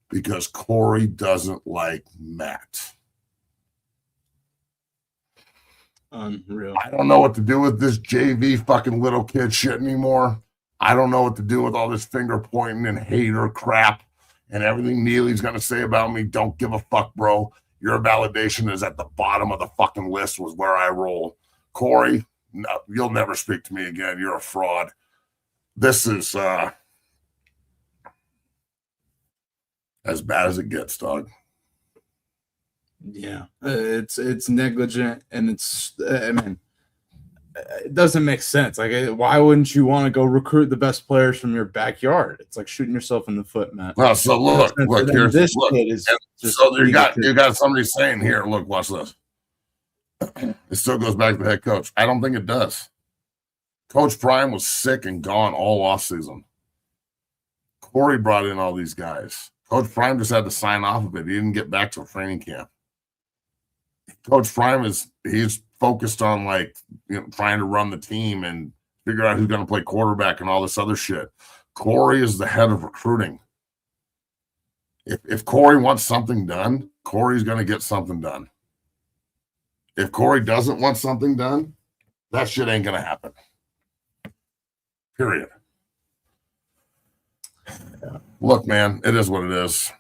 because Corey doesn't like Matt. Unreal. I don't know what to do with this JV fucking little kid shit anymore. I don't know what to do with all this finger pointing and hater crap and everything Neely's going to say about me. Don't give a fuck, bro. Your validation is at the bottom of the fucking list was where I roll. Corey, no, you'll never speak to me again. You're a fraud. This is as bad as it gets, dog. Yeah, it's negligent and it's, it doesn't make sense. Like, why wouldn't you want to go recruit the best players from your backyard? It's like shooting yourself in the foot, Matt. Well, so look, here's this look. kid is just So you got somebody saying here, look, watch this. It still goes back to the head coach. I don't think it does. Coach Prime was sick and gone all offseason. Corey brought in all these guys. Coach Prime just had to sign off of it. He didn't get back to training camp. Coach Prime he's focused on trying to run the team and figure out who's going to play quarterback and all this other shit. Corey is the head of recruiting. If Corey wants something done, Corey's going to get something done. If Corey doesn't want something done, that shit ain't going to happen. Period. Look, man, it is what it is.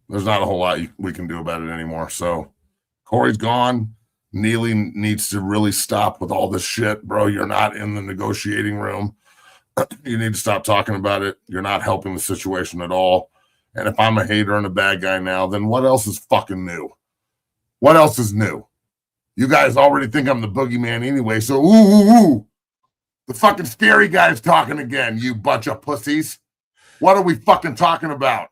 There's not a whole lot we can do about it anymore. So Corey's gone. Neely needs to really stop with all this shit, bro. You're not in the negotiating room. You need to stop talking about it. You're not helping the situation at all. And if I'm a hater and a bad guy now, then what else is fucking new? What else is new? You guys already think I'm the boogeyman anyway, so ooh. The fucking scary guy's talking again, you bunch of pussies. What are we fucking talking about?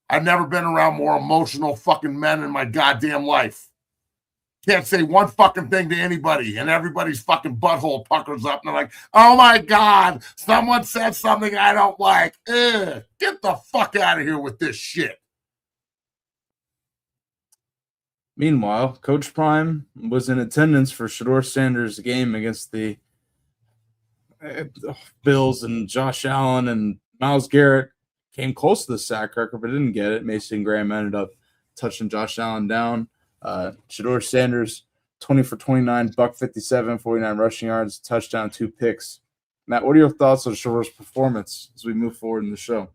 I've never been around more emotional fucking men in my goddamn life. Can't say one fucking thing to anybody, and everybody's fucking butthole puckers up, and they're like, oh my God, someone said something I don't like. Get the fuck out of here with this shit. Meanwhile, Coach Prime was in attendance for Shedeur Sanders' game against the Bills, and Josh Allen and Myles Garrett came close to the sack record, but didn't get it. Mason Graham ended up touching Josh Allen down. Shedeur Sanders, 20 for 29, $157, 49 rushing yards, touchdown, 2 picks. Matt, what are your thoughts on Shedeur's performance as we move forward in the show?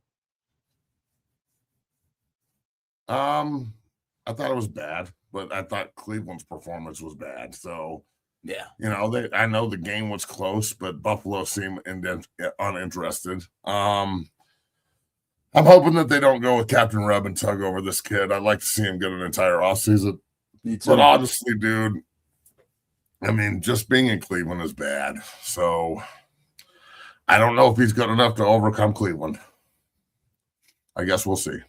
I thought it was bad, but I thought Cleveland's performance was bad. So, yeah, I know the game was close, but Buffalo seemed uninterested. I'm hoping that they don't go with Captain Rub and tug over this kid. I'd like to see him get an entire offseason. But honestly, dude, I mean, just being in Cleveland is bad. So I don't know if he's good enough to overcome Cleveland. I guess we'll see.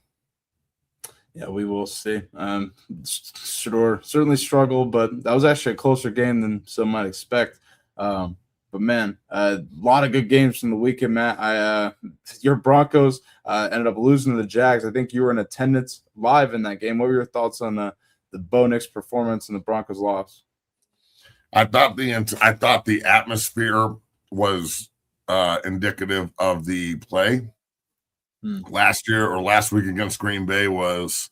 Yeah, we will see. Shedeur certainly struggled, but that was actually a closer game than some might expect. But man, a lot of good games from the weekend, Matt. Your Broncos ended up losing to the Jags. I think you were in attendance live in that game. What were your thoughts on the Bo Nix performance and the Broncos loss? I thought the atmosphere was indicative of the play. Last week against Green Bay was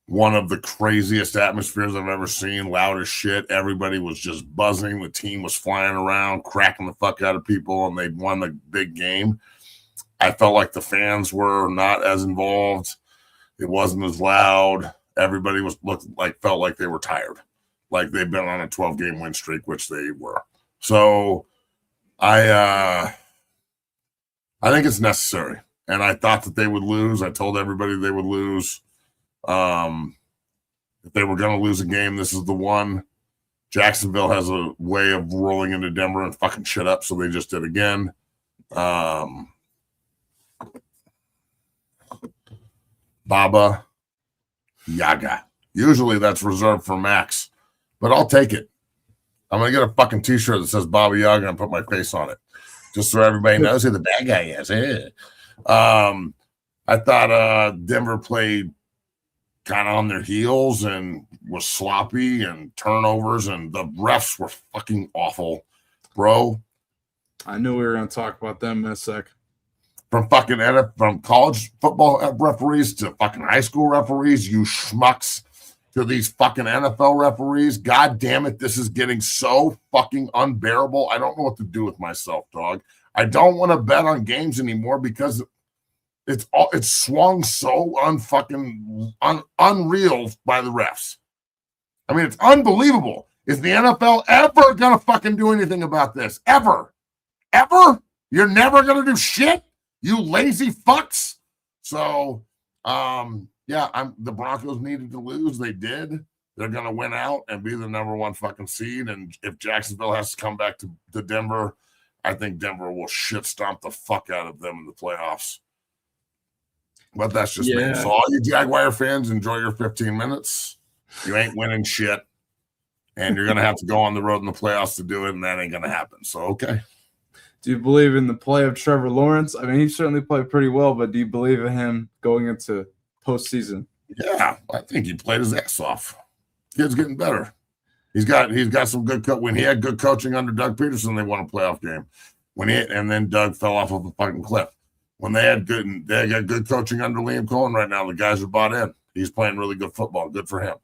one of the craziest atmospheres I've ever seen. Loud as shit. Everybody was just buzzing. The team was flying around, cracking the fuck out of people, and they won the big game. I felt like the fans were not as involved. It wasn't as loud. Everybody felt like they were tired, like they've been on a 12-game win streak, which they were. So I think it's necessary. And I thought that they would lose. I told everybody they would lose. If they were going to lose a game, this is the one. Jacksonville has a way of rolling into Denver and fucking shit up, so they just did again. Baba Yaga. Usually that's reserved for Max, but I'll take it. I'm going to get a fucking t-shirt that says Baba Yaga and put my face on it, just so everybody knows who the bad guy is. I thought Denver played kind of on their heels and was sloppy and turnovers, and the refs were fucking awful, bro. I knew we were going to talk about them in a sec. From college football referees to fucking high school referees, you schmucks, to these fucking NFL referees. God damn it, this is getting so fucking unbearable. I don't know what to do with myself, dog. I don't want to bet on games anymore because it's swung so unreal by the refs. I mean, it's unbelievable. Is the NFL ever gonna fucking do anything about this? Ever? You're never gonna do shit, you lazy fucks. So, the Broncos needed to lose. They did. They're going to win out and be the number one fucking seed. And if Jacksonville has to come back to Denver, I think Denver will shit stomp the fuck out of them in the playoffs. But that's just me. So all you Jaguar fans, enjoy your 15 minutes. You ain't winning shit. And you're going to have to go on the road in the playoffs to do it, and that ain't going to happen. So, okay. Do you believe in the play of Trevor Lawrence? I mean, he certainly played pretty well, but do you believe in him going into postseason? Yeah, I think he played his ass off. Kid's getting better. He's got some good when he had good coaching under Doug Peterson, they won a playoff game. And then Doug fell off of a fucking cliff. When they got good coaching under Liam Cohen right now, the guys are bought in. He's playing really good football. Good for him.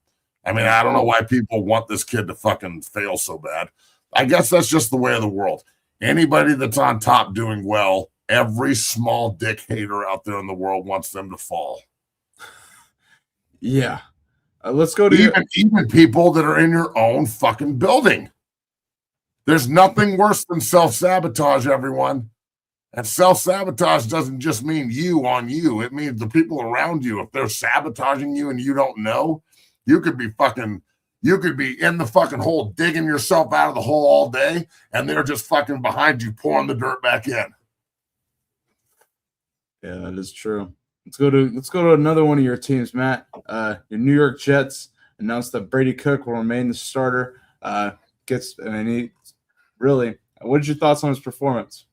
I mean, I don't know why people want this kid to fucking fail so bad. I guess that's just the way of the world. Anybody that's on top doing well, every small dick hater out there in the world wants them to fall. Yeah. Let's go to even people that are in your own fucking building. There's nothing worse than self-sabotage, everyone. And self-sabotage doesn't just mean you on you. It means the people around you. If they're sabotaging you and you don't know, you could be in the fucking hole, digging yourself out of the hole all day, and they're just fucking behind you, pouring the dirt back in. Yeah, that is true. Let's go to another one of your teams, Matt. Your New York Jets announced that Brady Cook will remain the starter. What did your thoughts on his performance?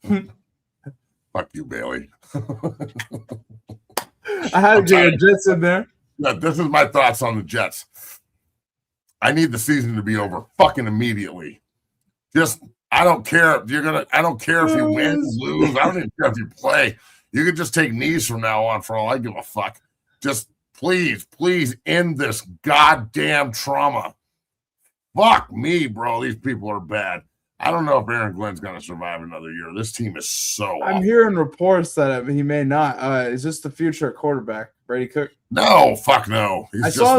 Fuck you, Bailey. I had to get a Jets in there. Yeah, this is my thoughts on the Jets. I need the season to be over fucking immediately. I don't care if I don't care if you win, lose. I don't even care if you play. You can just take knees from now on for all I give a fuck. Just please end this goddamn trauma. Fuck me, bro. These people are bad. I don't know if Aaron Glenn's going to survive another year. This team is so I'm awful. hearing reports that he may not. Is this the future quarterback, Brady Cook? No, fuck no. I saw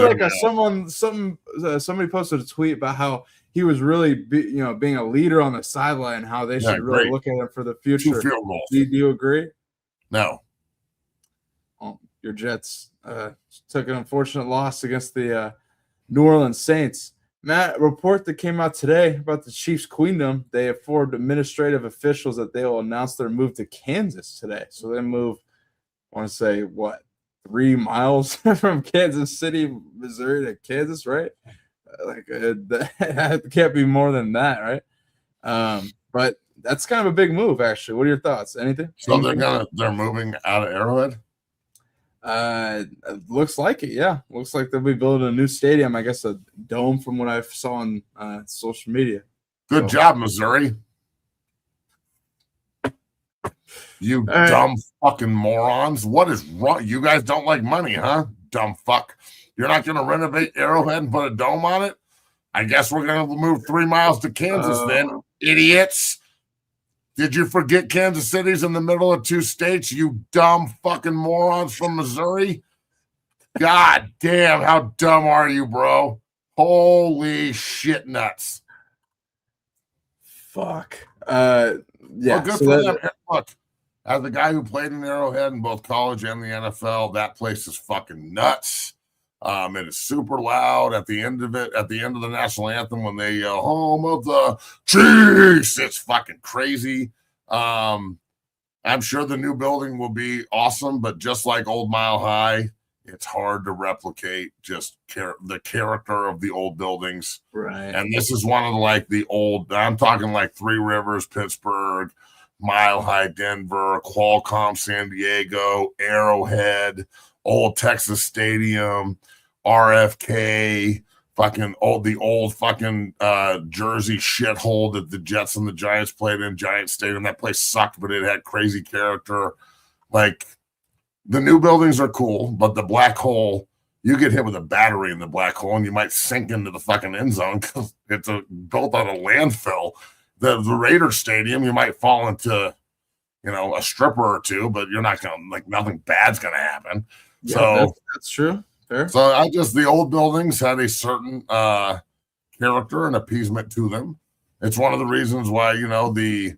somebody posted a tweet about how he was really being a leader on the sideline, how they should really look at him for the future. 2 field goals. Do you agree? No. Well, your Jets took an unfortunate loss against the New Orleans Saints. Matt, a report that came out today about the Chiefs' queendom, they informed administrative officials that they will announce their move to Kansas today. So they move, I want to say, 3 miles from Kansas City, Missouri to Kansas, right? That can't be more than that, right? But that's kind of a big move, actually. What are your thoughts? Anything? So they're moving out of Arrowhead? It looks like it, yeah. Looks like they'll be building a new stadium, I guess a dome from what I saw on social media. Good job, Missouri. You dumb fucking morons. What is wrong? You guys don't like money, huh? Dumb fuck. You're not going to renovate Arrowhead and put a dome on it? I guess we're going to move 3 miles to Kansas then, idiots. Did you forget Kansas City's in the middle of 2 states, you dumb fucking morons from Missouri? God damn, how dumb are you, bro? Holy shit nuts. Fuck. Yeah. Well, good for them. Look, as the guy who played in Arrowhead in both college and the NFL, that place is fucking nuts. It is super loud at the end of the national anthem when they yell home of the Chiefs. It's fucking crazy. I'm sure the new building will be awesome, but just like Old Mile High, it's hard to replicate just the character of the old buildings. Right. And this is one of the old, I'm talking like Three Rivers, Pittsburgh, Mile High, Denver, Qualcomm, San Diego, Arrowhead, Old Texas Stadium, RFK, the old fucking Jersey shithole that the Jets and the Giants played in, Giant Stadium. That place sucked, but it had crazy character. Like, the new buildings are cool, but the black hole, you get hit with a battery in the black hole and you might sink into the fucking end zone because it's built on a landfill. The Raiders Stadium, you might fall into, a stripper or two, but you're not going to, nothing bad's going to happen. Yeah, so that's true. Fair. So the old buildings had a certain character and appeasement to them. It's one of the reasons why, the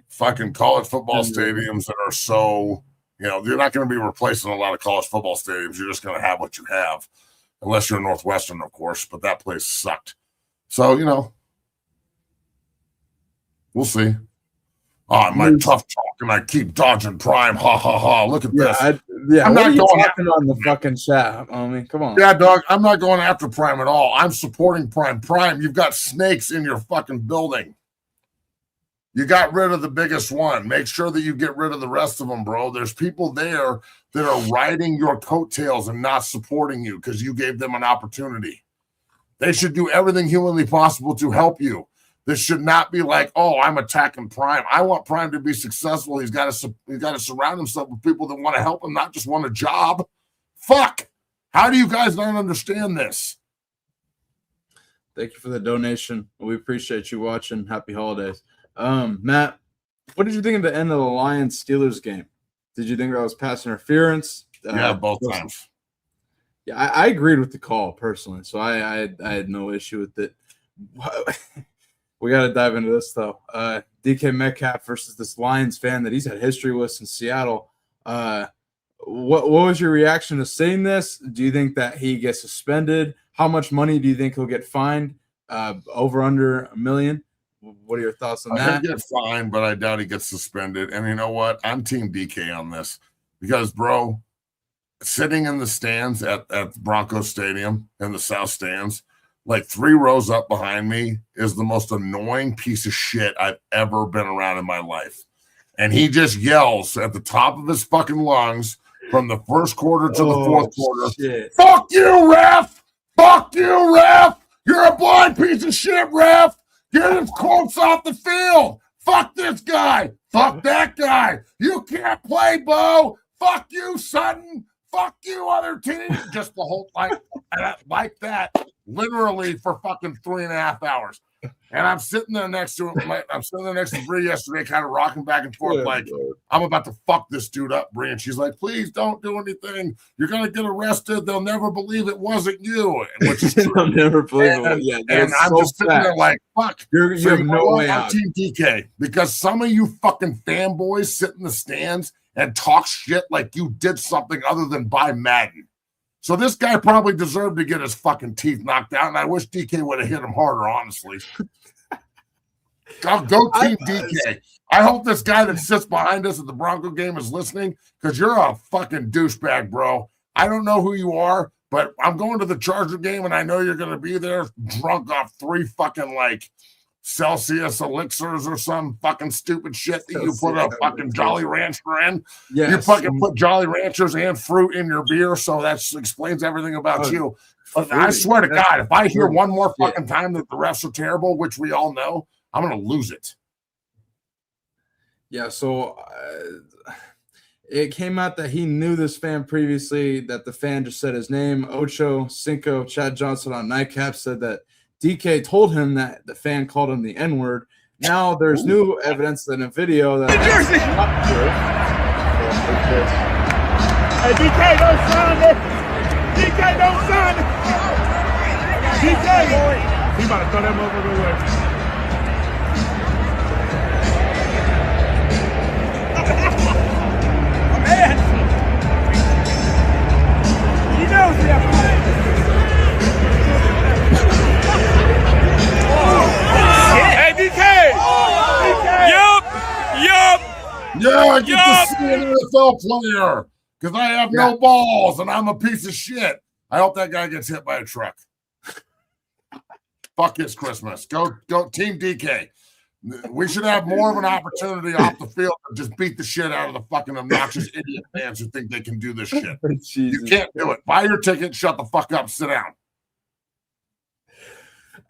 fucking college football stadiums that are so, You know, you're not going to be replacing a lot of college football stadiums. You're just going to have what you have, unless you're Northwestern, of course. But that place sucked. So, you know, we'll see. Oh, my tough talk, and I keep dodging Prime. Ha, ha, ha. Look at this. I'm not what are you going talking on the fucking chat? I mean, come on. Yeah, dog, I'm not going after Prime at all. I'm supporting Prime. Prime, you've got snakes in your fucking building. You got rid of the biggest one. Make sure that you get rid of the rest of them, bro. There's people there that are riding your coattails and not supporting you because you gave them an opportunity. They should do everything humanly possible to help you. This should not be like, oh, I'm attacking Prime. I want Prime to be successful. He's got to surround himself with people that want to help him, not just want a job. Fuck. How do you guys not understand this? Thank you for the donation. We appreciate you watching. Happy holidays. Matt, what did you think of the end of the Lions-Steelers game? Did you think that was pass interference? Yeah, both times. Yeah, I agreed with the call personally, so I had no issue with it. We got to dive into this, though. DK Metcalf versus this Lions fan that he's had history with in Seattle. What was your reaction to seeing this? Do you think that he gets suspended? How much money do you think he'll get fined? Over, under $1 million? What are your thoughts on that? He'll get fined, but I doubt he gets suspended. And you know what? I'm Team DK on this because, bro, sitting in the stands at Broncos Stadium in the South Stands, like 3 rows up behind me, is the most annoying piece of shit I've ever been around in my life. And he just yells at the top of his fucking lungs from the first quarter to the fourth quarter. Shit. Fuck you, ref! Fuck you, ref! You're a blind piece of shit, ref! Get his corpse off the field! Fuck this guy! Fuck that guy! You can't play, Bo! Fuck you, Sutton! Fuck you, other team! Just the whole like that. Literally for fucking 3.5 hours. And I'm sitting there next to him. I'm sitting there next to Bree yesterday, kind of rocking back and forth, like, I'm about to fuck this dude up, Bree. And she's like, please don't do anything. You're going to get arrested. They'll never believe it wasn't you. Which is They'll never believe it. Yeah, and I'm just sitting there like, fuck. You have no way out. Team DK, because some of you fucking fanboys sit in the stands and talk shit like you did something other than buy Madden. So this guy probably deserved to get his fucking teeth knocked out, and I wish DK would have hit him harder, honestly. Go Team DK. I hope this guy that sits behind us at the Bronco game is listening, because you're a fucking douchebag, bro. I don't know who you are, but I'm going to the Charger game, and I know you're going to be there drunk off 3 fucking, like, Celsius elixirs or some fucking stupid shit that you put a fucking Jolly Rancher in. Yes. You fucking put Jolly Ranchers and fruit in your beer, so that explains everything about you. But I swear to God, if I hear one more fucking time that the refs are terrible, which we all know, I'm going to lose it. Yeah, so it came out that he knew this fan previously, that the fan just said his name. Ocho Cinco, Chad Johnson on Nightcap said that DK told him that the fan called him the N-word. Now there's new evidence in a video that that's not true. Hey, DK, don't sign it. DK, don't sign it. DK, he about to throw that motherfucker away. Man, he knows we have to. Hey, DK! DK! Yup! Yeah, I get to see an NFL player because I have no balls and I'm a piece of shit. I hope that guy gets hit by a truck. Fuck his Christmas. Go Team DK. We should have more of an opportunity off the field to just beat the shit out of the fucking obnoxious idiot fans who think they can do this shit. You can't do it. Buy your ticket, shut the fuck up, sit down.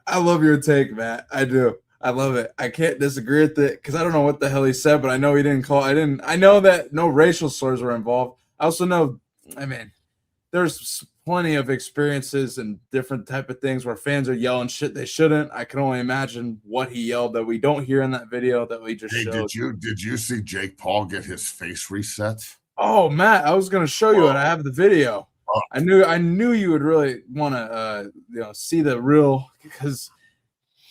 I love your take, Matt. I do. I love it. I can't disagree with it because I don't know what the hell he said, but I know he didn't call. I know that no racial slurs were involved. I also know, I mean, there's plenty of experiences and different type of things where fans are yelling shit they shouldn't. I can only imagine what he yelled that we don't hear in that video that we just showed. Did you see Jake Paul get his face reset? Oh, Matt, I was going to show you it. I have the video. I knew you would really want to see the real, because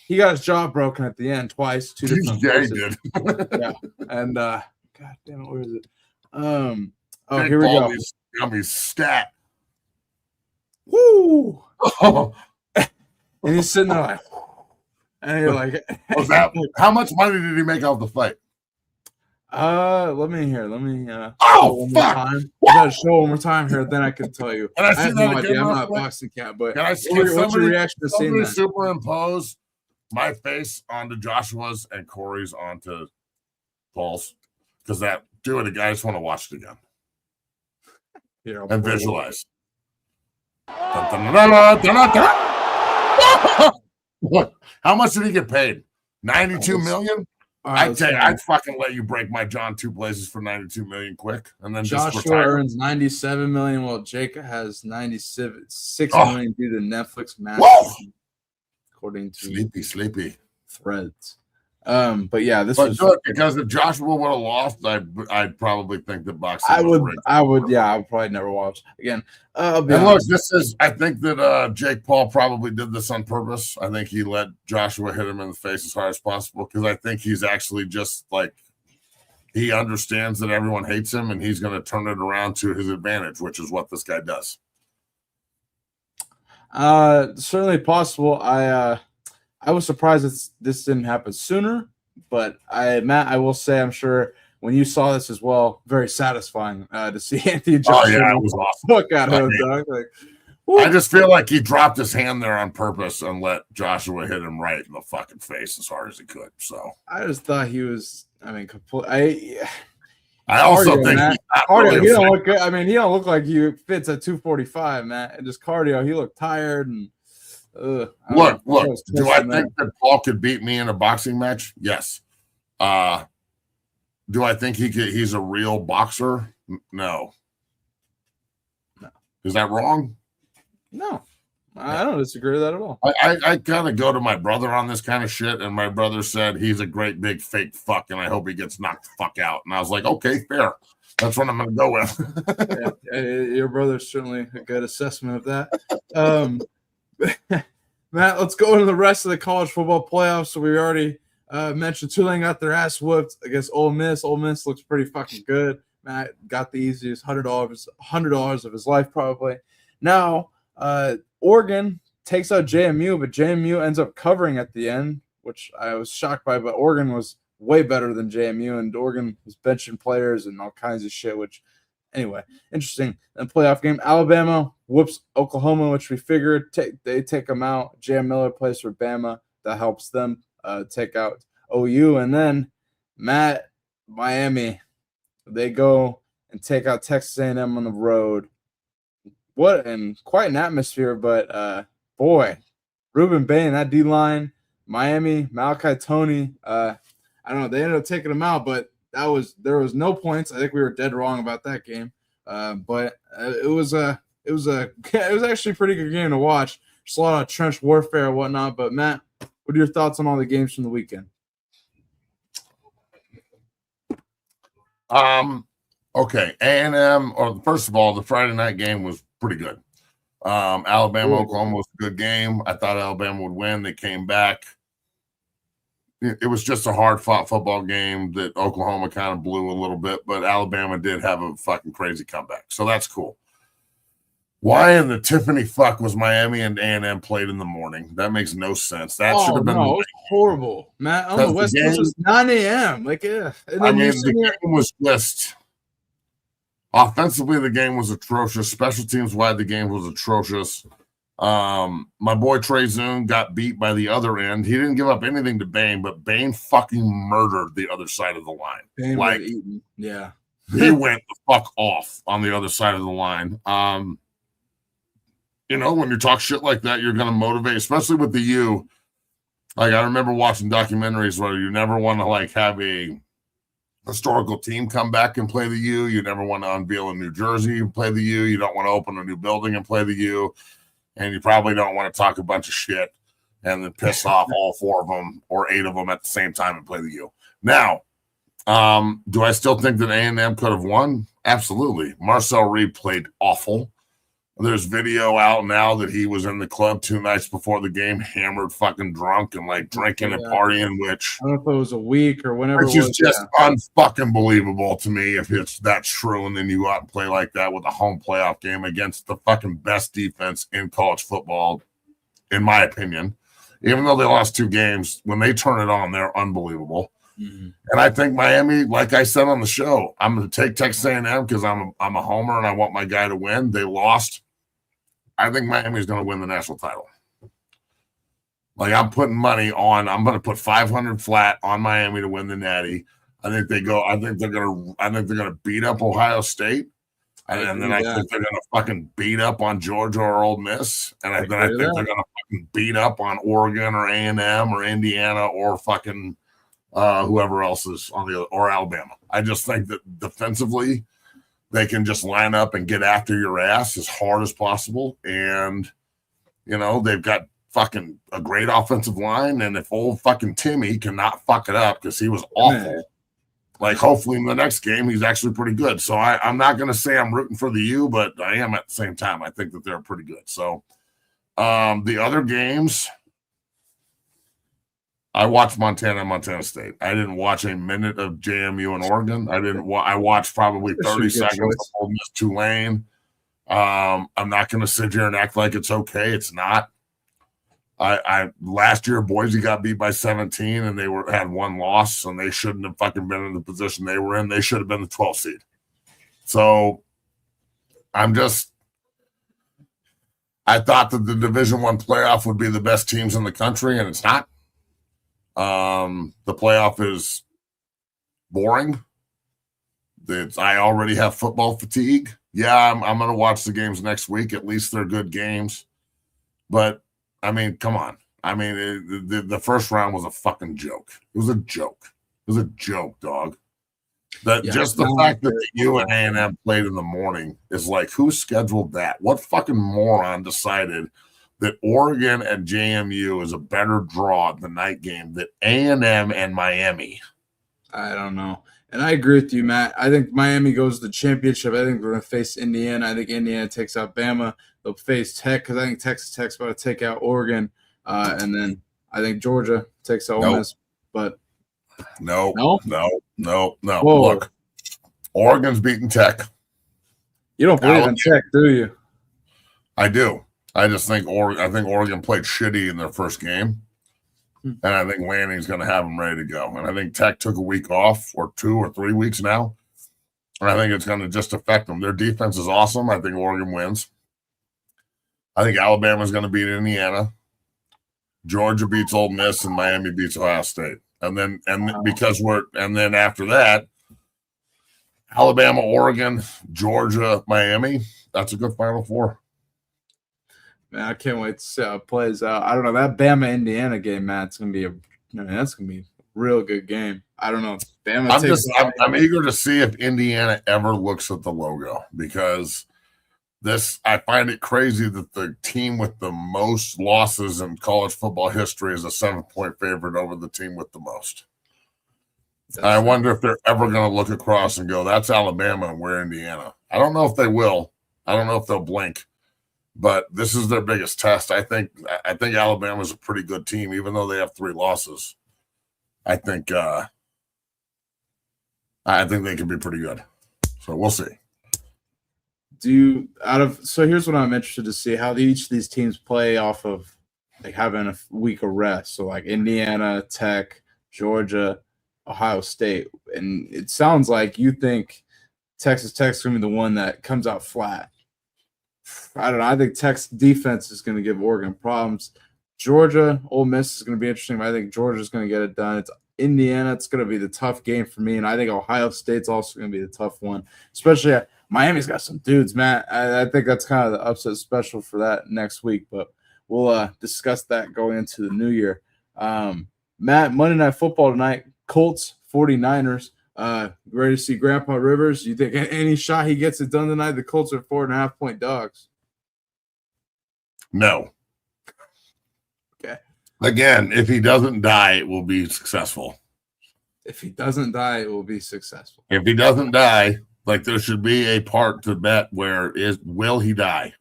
he got his jaw broken at the end twice, 2 different places. He did. Yeah. And God damn it, where is it? Oh, Big here we go. Paulie's Gummy stat. Woo! Oh, And he's sitting there like, and you're like, was that, how much money did he make off the fight? let me show Oh, one more fuck. time. I gotta show one more time here, then I can tell you. Can I see have that no again idea. I'm real not a quick? boxing cat, but Can I what's your reaction to seeing somebody that? superimpose my face onto Joshua's and Corey's onto Paul's? Because that, do it again. I just want to watch it again Here, and visualize. What? How much did he get paid? 92 million? I'd say I'd fucking let you break my John two places for 92 million quick, and then just Joshua retire. earns 97 million, while Jake has 96 Oh. million due to Netflix Whoa. match, according to Sleepy. Threads. But yeah, this But was good, because if Joshua would have lost, I'd probably think that boxing. I was would rigged. I would probably never watch again. I'll be And look, honest. this is, I think that Jake Paul probably did this on purpose. I think he let Joshua hit him in the face as hard as possible because I think he's actually just like, he understands that everyone hates him and he's going to turn it around to his advantage, which is what this guy does. Certainly possible. I was surprised this didn't happen sooner, but Matt, I will say I'm sure when you saw this as well, very satisfying to see Anthony Joshua. Oh, yeah, it was awesome. Fuck out of him, dog. Like, I just feel like he dropped his hand there on purpose and let Joshua hit him right in the fucking face as hard as he could. So I just thought he was. I mean, I also cardio, think Matt. he's not Cardio. really He don't look good. I mean, he don't look like he fits at 245, Matt. And just cardio, he looked tired and. Look. Do I think that Paul could beat me in a boxing match? Yes. Do I think he's a real boxer? No. Is that wrong? No, I don't disagree with that at all. I kind of go to my brother on this kind of shit, and my brother said he's a great big fake fuck, and I hope he gets knocked the fuck out. And I was like, okay, fair. That's what I'm going to go with. Your brother's certainly a good assessment of that. Matt, let's go into the rest of the college football playoffs. So we already mentioned Tulane got their ass whooped against Ole Miss. Ole Miss looks pretty fucking good. Matt got the easiest $100 of his life probably. Now, Oregon takes out JMU, but JMU ends up covering at the end, which I was shocked by. But Oregon was way better than JMU, and Oregon was benching players and all kinds of shit, which anyway, interesting. Then playoff game, Alabama whoops Oklahoma, which we figured they take them out. Jam Miller plays for Bama. That helps them take out OU. And then Matt, Miami, they go and take out Texas A&M on the road. What and quite an atmosphere, but boy, Ruben Bain, that D-line, Miami, Malachi Toney. I don't know. They ended up taking them out, but there was no points. I think we were dead wrong about that game. But it was actually a pretty good game to watch. Just a lot of trench warfare and whatnot. But Matt, what are your thoughts on all the games from the weekend? Okay, A&M, or first of all, the Friday night game was pretty good. Alabama, Oklahoma was a good game. I thought Alabama would win. They came back. It was just a hard-fought football game that Oklahoma kind of blew a little bit, but Alabama did have a fucking crazy comeback, so that's cool. Why in the Tiffany fuck was Miami and A&M played in the morning? That makes no sense. That should have been. No, it was horrible, Matt. On the West Coast, was 9 a.m. Like, yeah. I mean, the game was just offensively. The game was atrocious. Special teams wide, the game was atrocious. My boy Trey Zoon got beat by the other end. He didn't give up anything to Bain, but Bain fucking murdered the other side of the line. Bain like, yeah, he went the fuck off on the other side of the line. You know, when you talk shit like that, you're going to motivate, especially with the U. Like, I remember watching documentaries where you never want to, like, have a historical team come back and play the U. You never want to unveil a new jersey and play the U. You don't want to open a new building and play the U. And you probably don't want to talk a bunch of shit and then piss off all 4 of them or 8 of them at the same time and play the U. Now, do I still think that A&M could have won? Absolutely. Marcel Reed played awful. There's video out now that he was in the club 2 nights before the game, hammered, fucking drunk, and like drinking and partying, which I don't know if it was a week or whenever. Which is just unfucking believable to me if that's true. And then you go out and play like that with a home playoff game against the fucking best defense in college football, in my opinion. Even though they lost 2 games, when they turn it on, they're unbelievable. Mm-hmm. And I think Miami, like I said on the show, I'm going to take Texas A&M because I'm a homer and I want my guy to win. They lost. I think Miami's going to win the national title. Like I'm putting money on, I'm going to put 500 flat on Miami to win the Natty. I think they're going to beat up Ohio State. And then I think they're going to fucking beat up on Georgia or Ole Miss. And I think they're going to fucking beat up on Oregon or A&M or Indiana or fucking whoever else is on the other, or Alabama. I just think that defensively they can just line up and get after your ass as hard as possible. And, you know, they've got fucking a great offensive line. And if old fucking Timmy cannot fuck it up because he was awful, like hopefully in the next game, he's actually pretty good. So I'm not going to say I'm rooting for the U, but I am at the same time. I think that they're pretty good. So the other games, I watched Montana and Montana State. I didn't watch a minute of JMU and Oregon. I watched probably 30 seconds of Ole Miss Tulane. I'm not going to sit here and act like it's okay. It's not. I last year Boise got beat by 17 and they had 1 loss and they shouldn't have fucking been in the position they were in. They should have been the 12th seed. So I thought that the Division I playoff would be the best teams in the country, and it's not. The playoff is boring. I already have football fatigue. Yeah, I'm going to watch the games next week. At least they're good games. But I mean, come on. I mean, the first round was a fucking joke. It was a joke. It was a joke, dog. Just the fact that U and A&M played in the morning is like, who scheduled that? What fucking moron decided that Oregon and JMU is a better draw the night game than A&M and Miami? I don't know. And I agree with you, Matt. I think Miami goes to the championship. I think we're going to face Indiana. I think Indiana takes out Bama. They'll face Tech because I think Texas Tech's about to take out Oregon. And then I think Georgia takes out Ole Miss. But no. Look, Oregon's beating Tech. You don't believe in Tech, do you? I do. I just think Oregon played shitty in their first game. And I think Lanning's going to have them ready to go. And I think Tech took a week off or 2 or 3 weeks now. And I think it's going to just affect them. Their defense is awesome. I think Oregon wins. I think Alabama's going to beat Indiana. Georgia beats Ole Miss and Miami beats Ohio State. And then after that, Alabama, Oregon, Georgia, Miami. That's a good Final Four. Man, I can't wait to see how it plays out. I don't know, that Bama Indiana game, Matt, that's gonna be a real good game. I don't know. I'm eager to see if Indiana ever looks at the logo, because I find it crazy that the team with the most losses in college football history is a 7-point favorite over the team with the most. I wonder if they're ever going to look across and go, that's Alabama and we're Indiana. I don't know if they will. I don't know if they'll blink. But this is their biggest test. I think Alabama's a pretty good team, even though they have 3 losses. I think they can be pretty good. So we'll see. So here's what I'm interested to see, how each of these teams play off of like having a week of rest. So like Indiana, Tech, Georgia, Ohio State. And it sounds like you think Texas Tech's going to be the one that comes out flat. I don't know. I think Tech's defense is going to give Oregon problems. Georgia, Ole Miss is going to be interesting, but I think Georgia's going to get it done. It's Indiana. It's going to be the tough game for me, and I think Ohio State's also going to be the tough one, especially Miami's got some dudes, Matt. I think that's kind of the upset special for that next week, but we'll discuss that going into the new year. Matt, Monday Night Football tonight, Colts, 49ers. Ready to see Grandpa Rivers? You think any shot he gets it done tonight? The Colts are 4.5-point dogs. No. Okay. Again, if he doesn't die, it will be successful. If he doesn't die, it will be successful. If he doesn't die, like there should be a part to bet where will he die?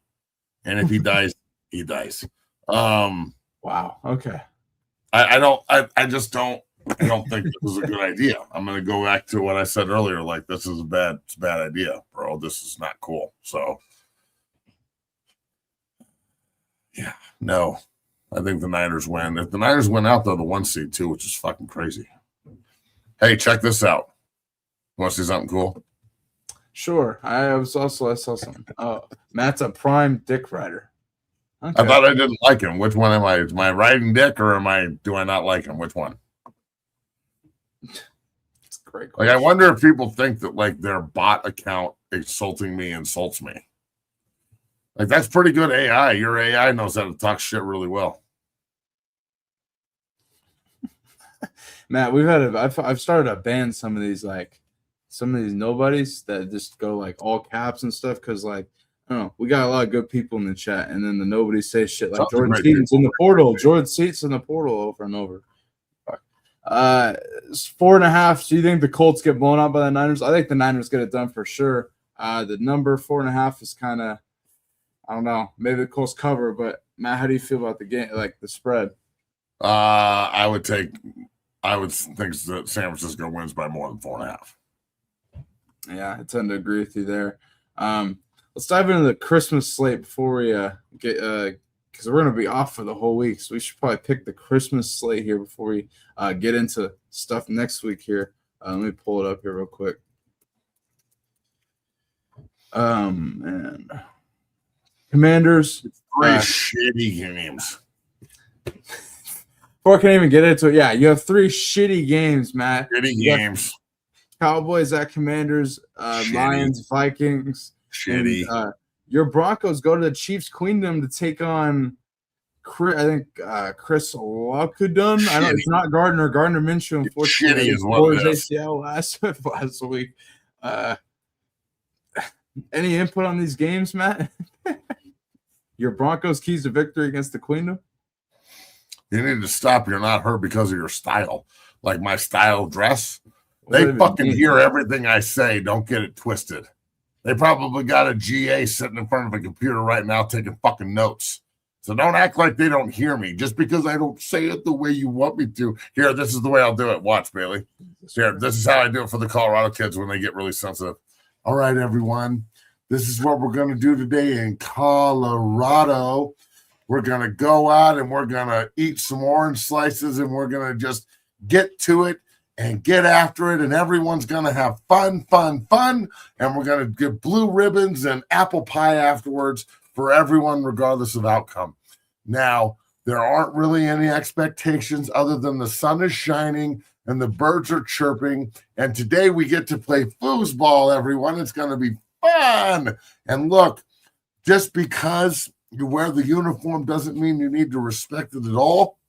And if he dies, he dies. Wow. Okay. I don't think this is a good idea. I'm gonna go back to what I said earlier. Like, this is a bad idea, bro. This is not cool. So yeah, no. I think the Niners win. If the Niners win out, they're the 1 seed too, which is fucking crazy. Hey, check this out. Want to see something cool? Sure. I saw something. Oh, Matt's a prime dick rider. Okay. I thought I didn't like him. Which one am I? Am I riding dick or do I not like him? Which one? It's a great question. Like, I wonder if people think that like their bot account insulting me insults me. Like, that's pretty good AI. Your AI knows how to talk shit really well. Matt, I've started to ban some of these nobodies that just go like all caps and stuff because like I don't know, we got a lot of good people in the chat, and then the nobody say shit like Jordan Seaton's in the portal. Jordan Seaton's in the portal over and over. It's 4.5. Do you think the Colts get blown out by the Niners? I think the Niners get it done for sure. The number 4.5 is kind of, I don't know, maybe the Colts cover, but Matt, how do you feel about the game, like the spread? I would think that San Francisco wins by more than 4.5. Yeah, I tend to agree with you there. Let's dive into the Christmas slate before we get because we're going to be off for the whole week, so we should probably pick the Christmas slate here before we get into stuff next week here. Let me pull it up here real quick. And Commanders. Three shitty games. Before I can't even get into it, yeah, you have 3 shitty games, Matt. Shitty games. Cowboys at Commanders, Lions, Vikings. Shitty. And, your Broncos go to the Chiefs' Queendom to take on, Chris Locudon. I don't. It's not Gardner Minshew. Unfortunately, shitty is what it is. ACL last week. Any input on these games, Matt? Your Broncos' keys to victory against the Queendom? You need to stop. You're not hurt because of your style. Like my style dress. They fucking hear everything I say. Don't get it twisted. They probably got a GA sitting in front of a computer right now taking fucking notes. So don't act like they don't hear me just because I don't say it the way you want me to. Here, this is the way I'll do it. Watch, Bailey. Here, this is how I do it for the Colorado kids when they get really sensitive. All right, everyone. This is what we're going to do today in Colorado. We're going to go out and we're going to eat some orange slices and we're going to just get to it and get after it. And everyone's going to have fun. And we're going to get blue ribbons and apple pie afterwards for everyone, regardless of outcome. Now, there aren't really any expectations other than the sun is shining and the birds are chirping. And today we get to play foosball, everyone. It's going to be fun. And look, just because you wear the uniform doesn't mean you need to respect it at all,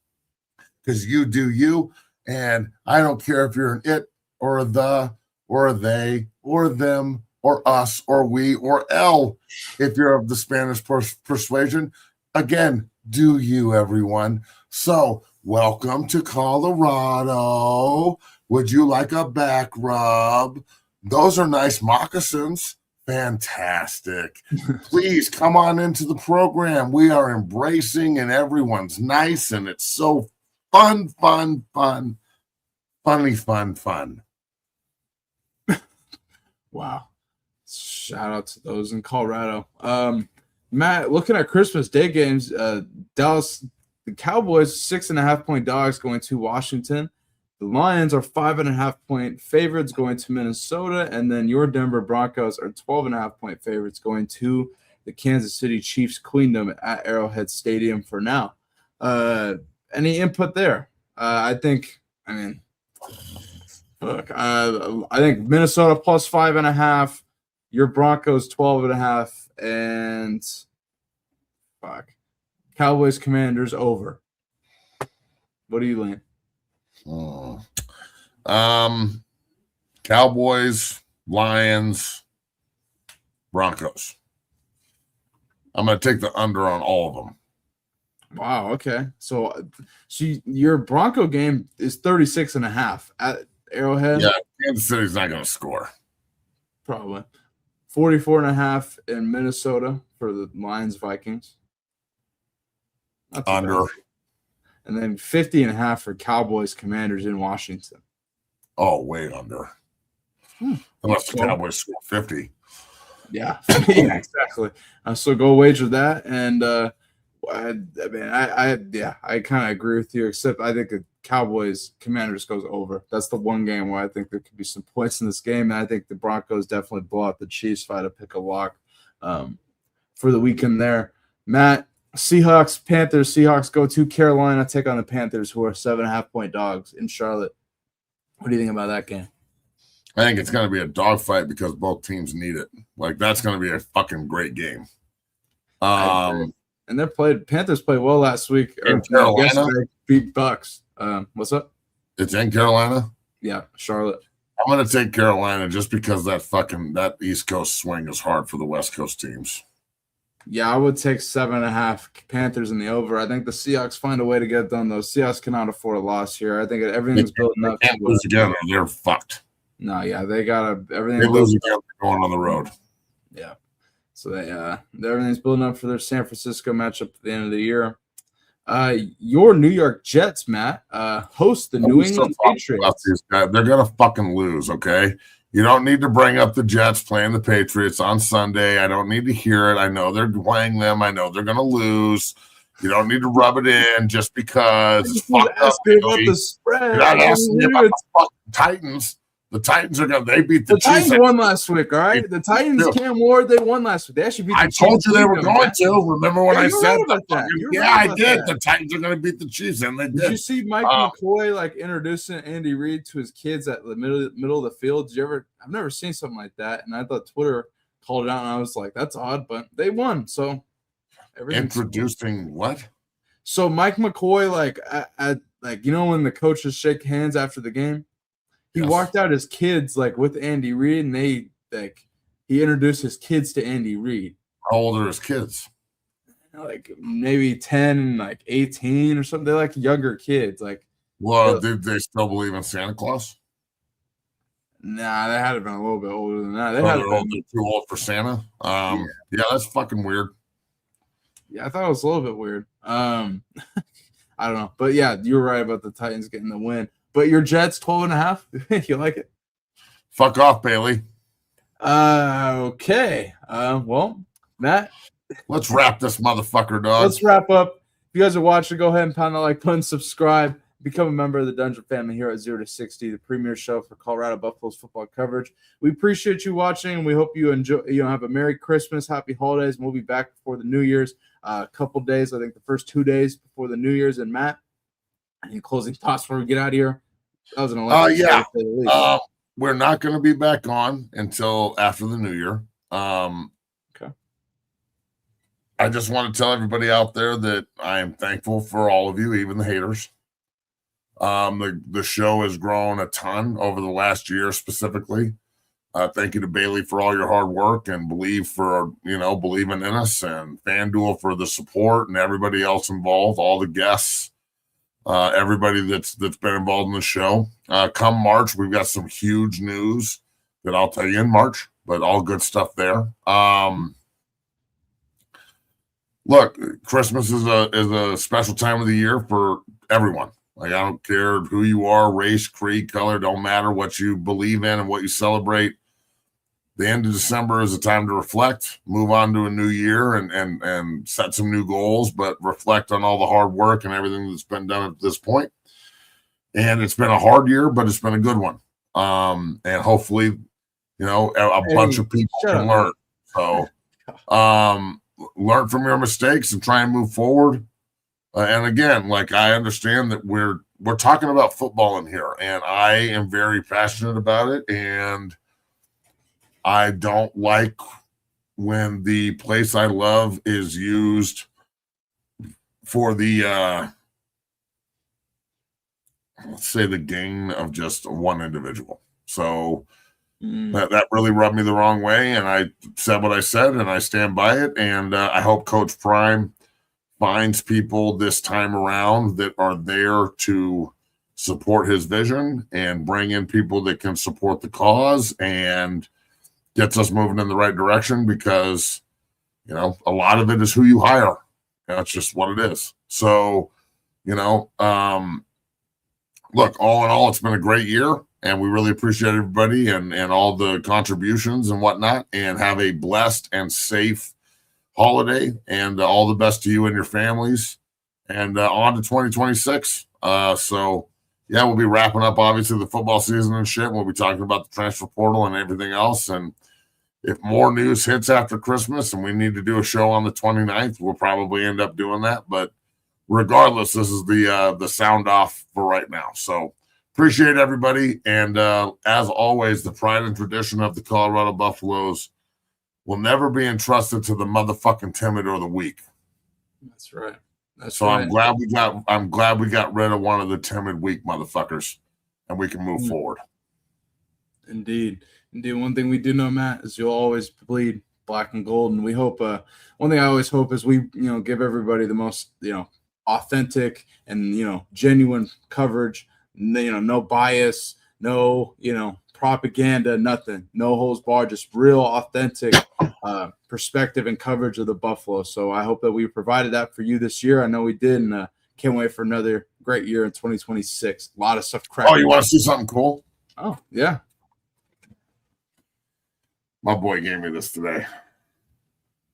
because you do you. And I don't care if you're an it or a the or a they or them or us or we or L if you're of the Spanish persuasion. Again, do you, everyone. So welcome to Colorado. Would you like a back rub? Those are nice moccasins. Fantastic. Please come on into the program. We are embracing and everyone's nice and it's so fun. Wow. Shout out to those in Colorado. Matt, looking at Christmas Day games, Dallas, the Cowboys 6.5-point dogs going to Washington. The Lions are 5.5-point favorites going to Minnesota, and then your Denver Broncos are 12.5-point favorites going to the Kansas City Chiefs Queendom at Arrowhead Stadium for now. Any input there? I think Minnesota plus 5.5, your Broncos 12.5, and Cowboys Commanders over. What do you lean? Cowboys, Lions, Broncos. I'm going to take the under on all of them. Wow. Okay. So your Bronco game is 36.5 at Arrowhead. Yeah. Kansas City's not going to score. Probably. 44.5 in Minnesota for the Lions Vikings. Not too Under. bad. And then 50.5 for Cowboys Commanders in Washington. Oh, way under. Unless the Cowboys score 50. Yeah, yeah, exactly. So go wager that, and I kind of agree with you. Except I think the Cowboys Commanders goes over. That's the one game where I think there could be some points in this game, and I think the Broncos definitely blow out the Chiefs if I had to pick a lock for the weekend there. Matt, Seahawks, Panthers. Seahawks go to Carolina, take on the Panthers, who are 7.5-point dogs in Charlotte. What do you think about that game? I think it's going to be a dogfight because both teams need it. Like, that's going to be a fucking great game. And Panthers played well last week. In Carolina, beat Bucks. What's up? It's in Carolina. Yeah, Charlotte. I'm going to take Carolina just because that East Coast swing is hard for the West Coast teams. Yeah, I would take 7.5 Panthers in the over. I think the Seahawks find a way to get it done, though. Seahawks cannot afford a loss here. I think everything's building up. They can't lose again, or they're fucked. No, yeah, they got everything. They lose again, they're going on the road. Yeah, so everything's building up for their San Francisco matchup at the end of the year. Your New York Jets, Matt, host the New England Patriots. They're gonna fucking lose. Okay, you don't need to bring up the Jets playing the Patriots on Sunday. I don't need to hear it. I know they're playing them. I know they're gonna lose. You don't need to rub it in just because it's fucked up. About the spread. You're not asking me about the fucking Titans. The Titans they beat the Chiefs. Titans won last week, all right? The Titans, Cam Ward, they won last week. They actually beat the Chiefs. I told you they were going to. Remember when I said that? I did. The Titans are going to beat the Chiefs, and they did. Did you see Mike McCoy introducing Andy Reid to his kids at the middle of the field? I've never seen something like that, and I thought Twitter called it out, and I was like, that's odd, but they won. So introducing what? So Mike McCoy, when the coaches shake hands after the game. He walked out his kids with Andy Reid, and he introduced his kids to Andy Reid. How old are his kids? Maybe 10 and 18 or something. They're younger kids. Did they still believe in Santa Claus? Nah, they had been a little bit older than that. They're too old for Santa. Yeah, that's fucking weird. Yeah, I thought it was a little bit weird. I don't know, but yeah, you were right about the Titans getting the win. But your Jets 12.5, you like it? Fuck off, Bailey. Okay. Well, Matt, let's wrap this motherfucker, dog. Let's wrap up. If you guys are watching, go ahead and pound that like button, subscribe, become a member of the Dungeon family here at 0 to 60, the premier show for Colorado Buffaloes football coverage. We appreciate you watching, and we hope you enjoy. Have a Merry Christmas, Happy Holidays, and we'll be back before the New Year's. A couple days, I think the first 2 days before the New Year's. And Matt, any closing thoughts before we get out of here? That was an we're not going to be back on until after the New Year. Okay. I just want to tell everybody out there that I am thankful for all of you, even the haters. The show has grown a ton over the last year specifically. Thank you to Bailey for all your hard work and believing in us, and FanDuel for the support, and everybody else involved, all the guests, everybody that's been involved in the show. Come March, we've got some huge news that I'll tell you in March, but all good stuff there. Look, Christmas is a special time of the year for everyone. I don't care who you are, race, creed, color, don't matter what you believe in and what you celebrate. The end of December is a time to reflect, move on to a new year, and set some new goals, but reflect on all the hard work and everything that's been done at this point. And it's been a hard year, but it's been a good one. And hopefully, a bunch of people can learn. So, learn from your mistakes and try and move forward. And again, I understand that we're talking about football in here, and I am very passionate about it. And I don't like when the place I love is used for the, let's say, the gain of just one individual. So that really rubbed me the wrong way. And I said what I said, and I stand by it. And I hope Coach Prime finds people this time around that are there to support his vision and bring in people that can support the cause and gets us moving in the right direction because, you know, a lot of it is who you hire. That's just what it is. So, you know, look, all in all, it's been a great year, and we really appreciate everybody and all the contributions and whatnot, and have a blessed and safe holiday, and all the best to you and your families, and on to 2026. So, yeah, we'll be wrapping up, obviously, the football season and shit. We'll be talking about the transfer portal and everything else, and if more news hits after Christmas and we need to do a show on the 29th, we'll probably end up doing that. But regardless, this is the sound off for right now. So appreciate everybody. And as always, the pride and tradition of the Colorado Buffaloes will never be entrusted to the motherfucking timid or the weak. That's right. So right. I'm glad we got rid of one of the timid, weak motherfuckers, and we can move forward. Indeed. One thing we do know, Matt, is you'll always bleed black and gold. And we hope, one thing I always hope is we, give everybody the most, authentic and, genuine coverage, no bias, no, propaganda, nothing, no holds barred, just real authentic perspective and coverage of the Buffalo. So I hope that we provided that for you this year. I know we did, and can't wait for another great year in 2026. A lot of stuff cracking. Oh, you want to see something cool? Oh, yeah. My boy gave me this today.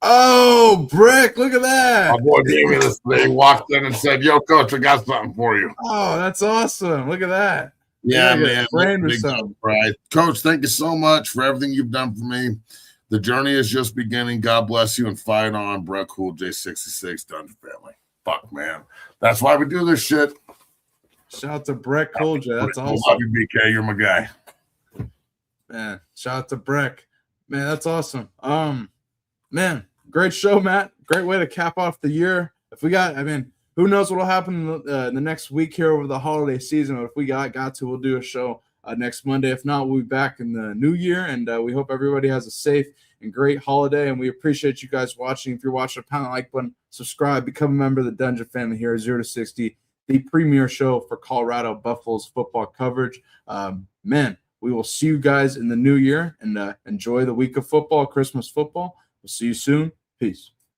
Oh, Brick, look at that. My boy gave me this today. He walked in and said, "Yo, coach, I got something for you." Oh, that's awesome. Look at that. Yeah, man. Right. Coach, thank you so much for everything you've done for me. The journey is just beginning. God bless you, and fight on. Brett Cool, J66, Dungeon Family. Fuck, man. That's why we do this shit. Shout out to Brett Cool, J. That's awesome. Love you, BK. You're my guy. Man, shout out to Breck. Man, that's awesome. Man, great show, Matt. Great way to cap off the year. Who knows what will happen in the next week here over the holiday season. But if we got to, we'll do a show next Monday. If not, we'll be back in the new year. And we hope everybody has a safe and great holiday. And we appreciate you guys watching. If you're watching, pound the like button, subscribe, become a member of the Dungeon Family here at 0 to 60, the premier show for Colorado Buffaloes football coverage. Man, we will see you guys in the new year, and enjoy the week of football, Christmas football. We'll see you soon. Peace.